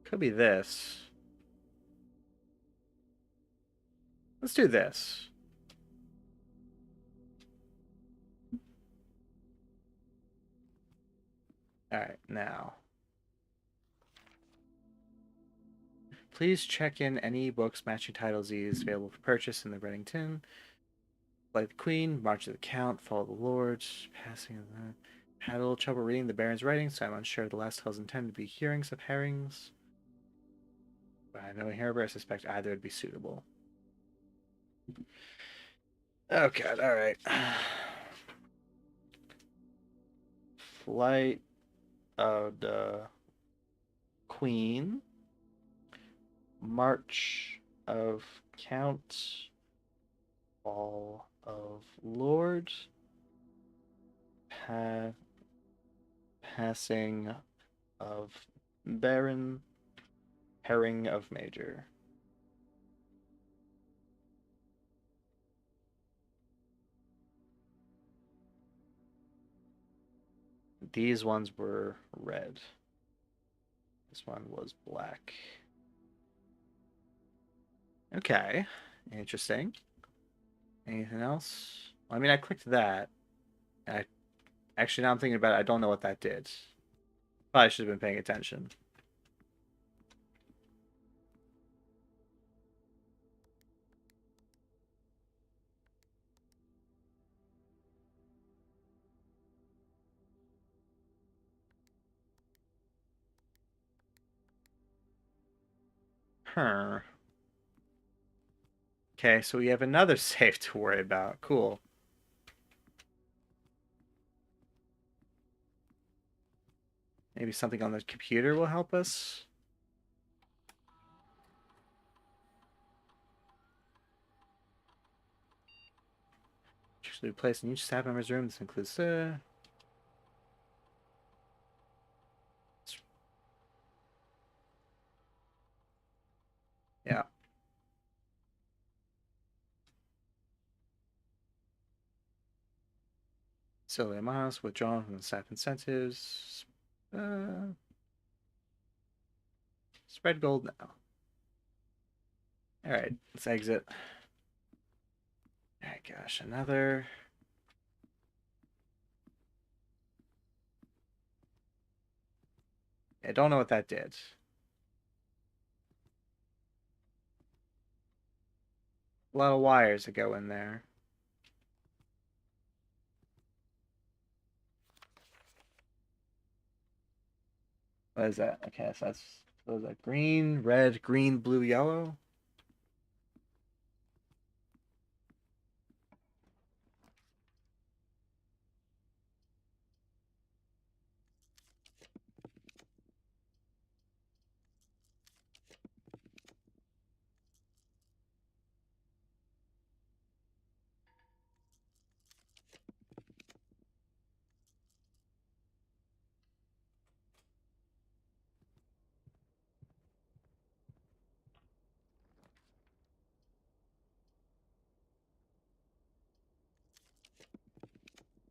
Could be this. Let's do this. Alright, now. Please check in any books matching title Z's available for purchase in the Reddington. Like the Queen, March of the Count, Fall of the Lords, Passing of the... Had a little trouble reading the Baron's writing, so I'm unsure the last tales intended to be hearings of herrings. But I know here, but I suspect either would be suitable. Oh god, alright. Flight of the Queen, March of Count, Fall of Lord, Passing of Baron, Herring of Major. These ones were red. This one was black. Okay, interesting. Anything else? Well, I mean, I clicked that. I actually now I'm thinking about it. I don't know what that did. Probably should have been paying attention. Huh. Okay, so we have another save to worry about. Cool. Maybe something on the computer will help us. Usually placed in each staff member's room. This includes Silly amounts withdrawn from the staff incentives. Uh, Spread gold now. All right, let's exit. Oh gosh, another. I don't know what that did. A lot of wires that go in there. What is that? Okay, so that's what is that? Green, red, green, blue, yellow.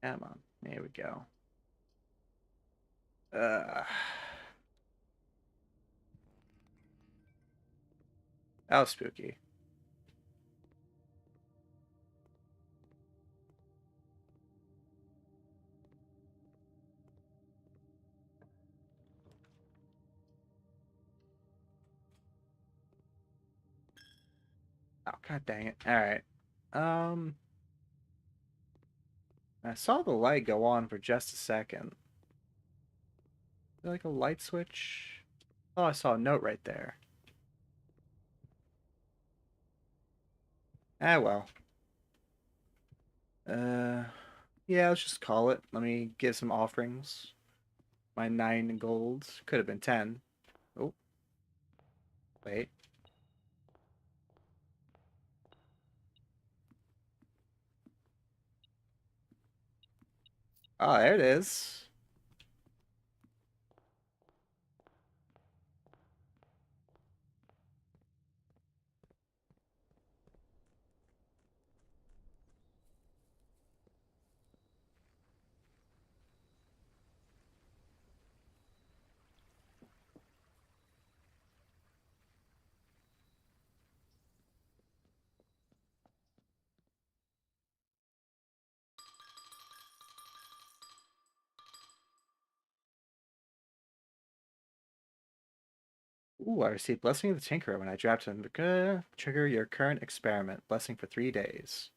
Come on, there we go. Uh, that was spooky. Oh, god dang it. All right. Um, I saw the light go on for just a second. Is there like a light switch? Oh, I saw a note right there. Ah, well. Uh, yeah, let's just call it. Let me get some offerings. My 9 gold. Could have been 10. Oh, wait. Oh, there it is. Ooh, I received Blessing of the Tinkerer when I dropped him. Trigger your current experiment. Blessing for 3 days.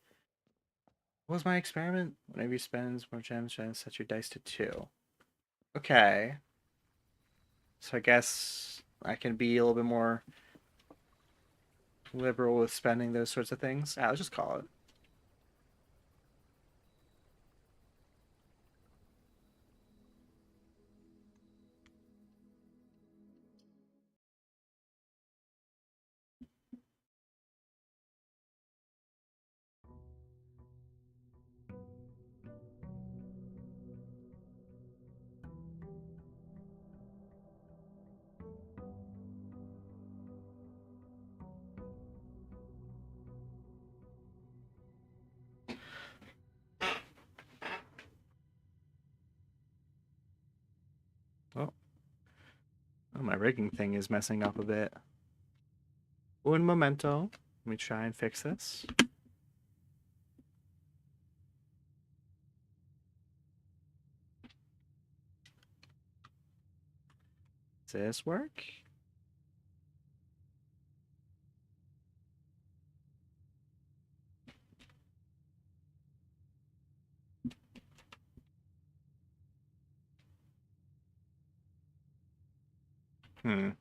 What was my experiment? Whenever you spend more gems, try and set your dice to 2. Okay. So I guess I can be a little bit more liberal with spending those sorts of things. Ah, let's just call it. Oh, oh, my rigging thing is messing up a bit. Un momento. Let me try and fix this. Does this work? Hmm.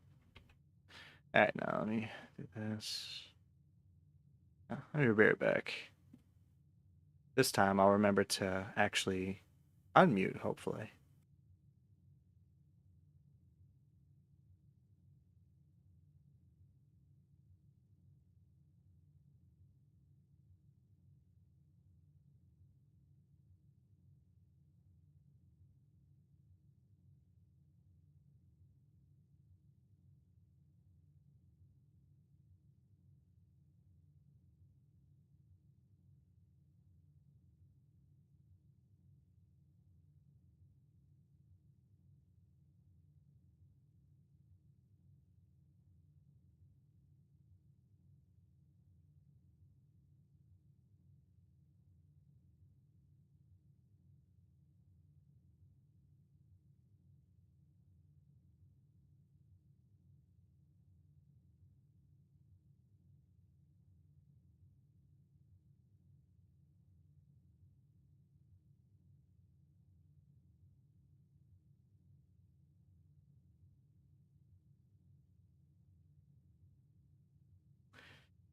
Alright, now let me do this. I'll be right back. This time I'll remember to actually unmute, hopefully.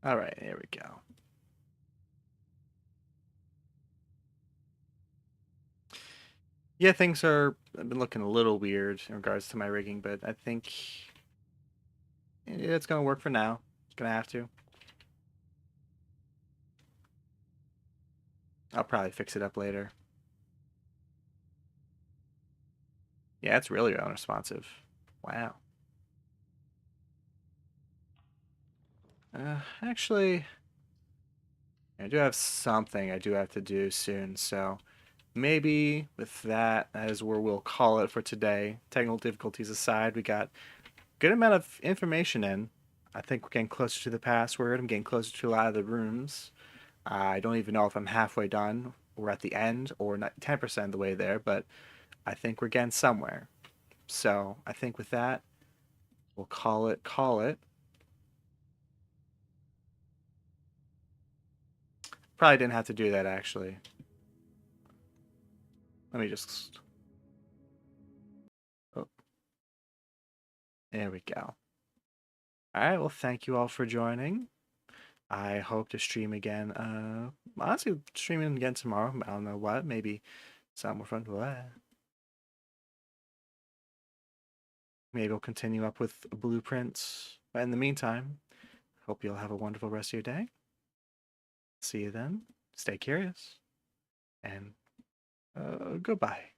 All right, here we go. Yeah, things are have been looking a little weird in regards to my rigging, but I think it's gonna work for now. It's gonna have to. I'll probably fix it up later. Yeah, it's really unresponsive. Wow. Actually, I do have something I do have to do soon, so maybe with that as where we'll call it for today. Technical difficulties aside, we got a good amount of information in. I think we're getting closer to the password. I'm getting closer to a lot of the rooms. I don't even know if I'm halfway done or at the end or not 10% of the way there, but I think we're getting somewhere. So I think with that, we'll call it. Probably didn't have to do that actually. Let me just, oh, there we go. All right, well, thank you all for joining. I hope to stream again. Honestly, streaming again tomorrow. I don't know what. Maybe something more fun. What? Maybe we'll continue up with blueprints. But in the meantime, hope you'll have a wonderful rest of your day. See you then. Stay curious. And goodbye.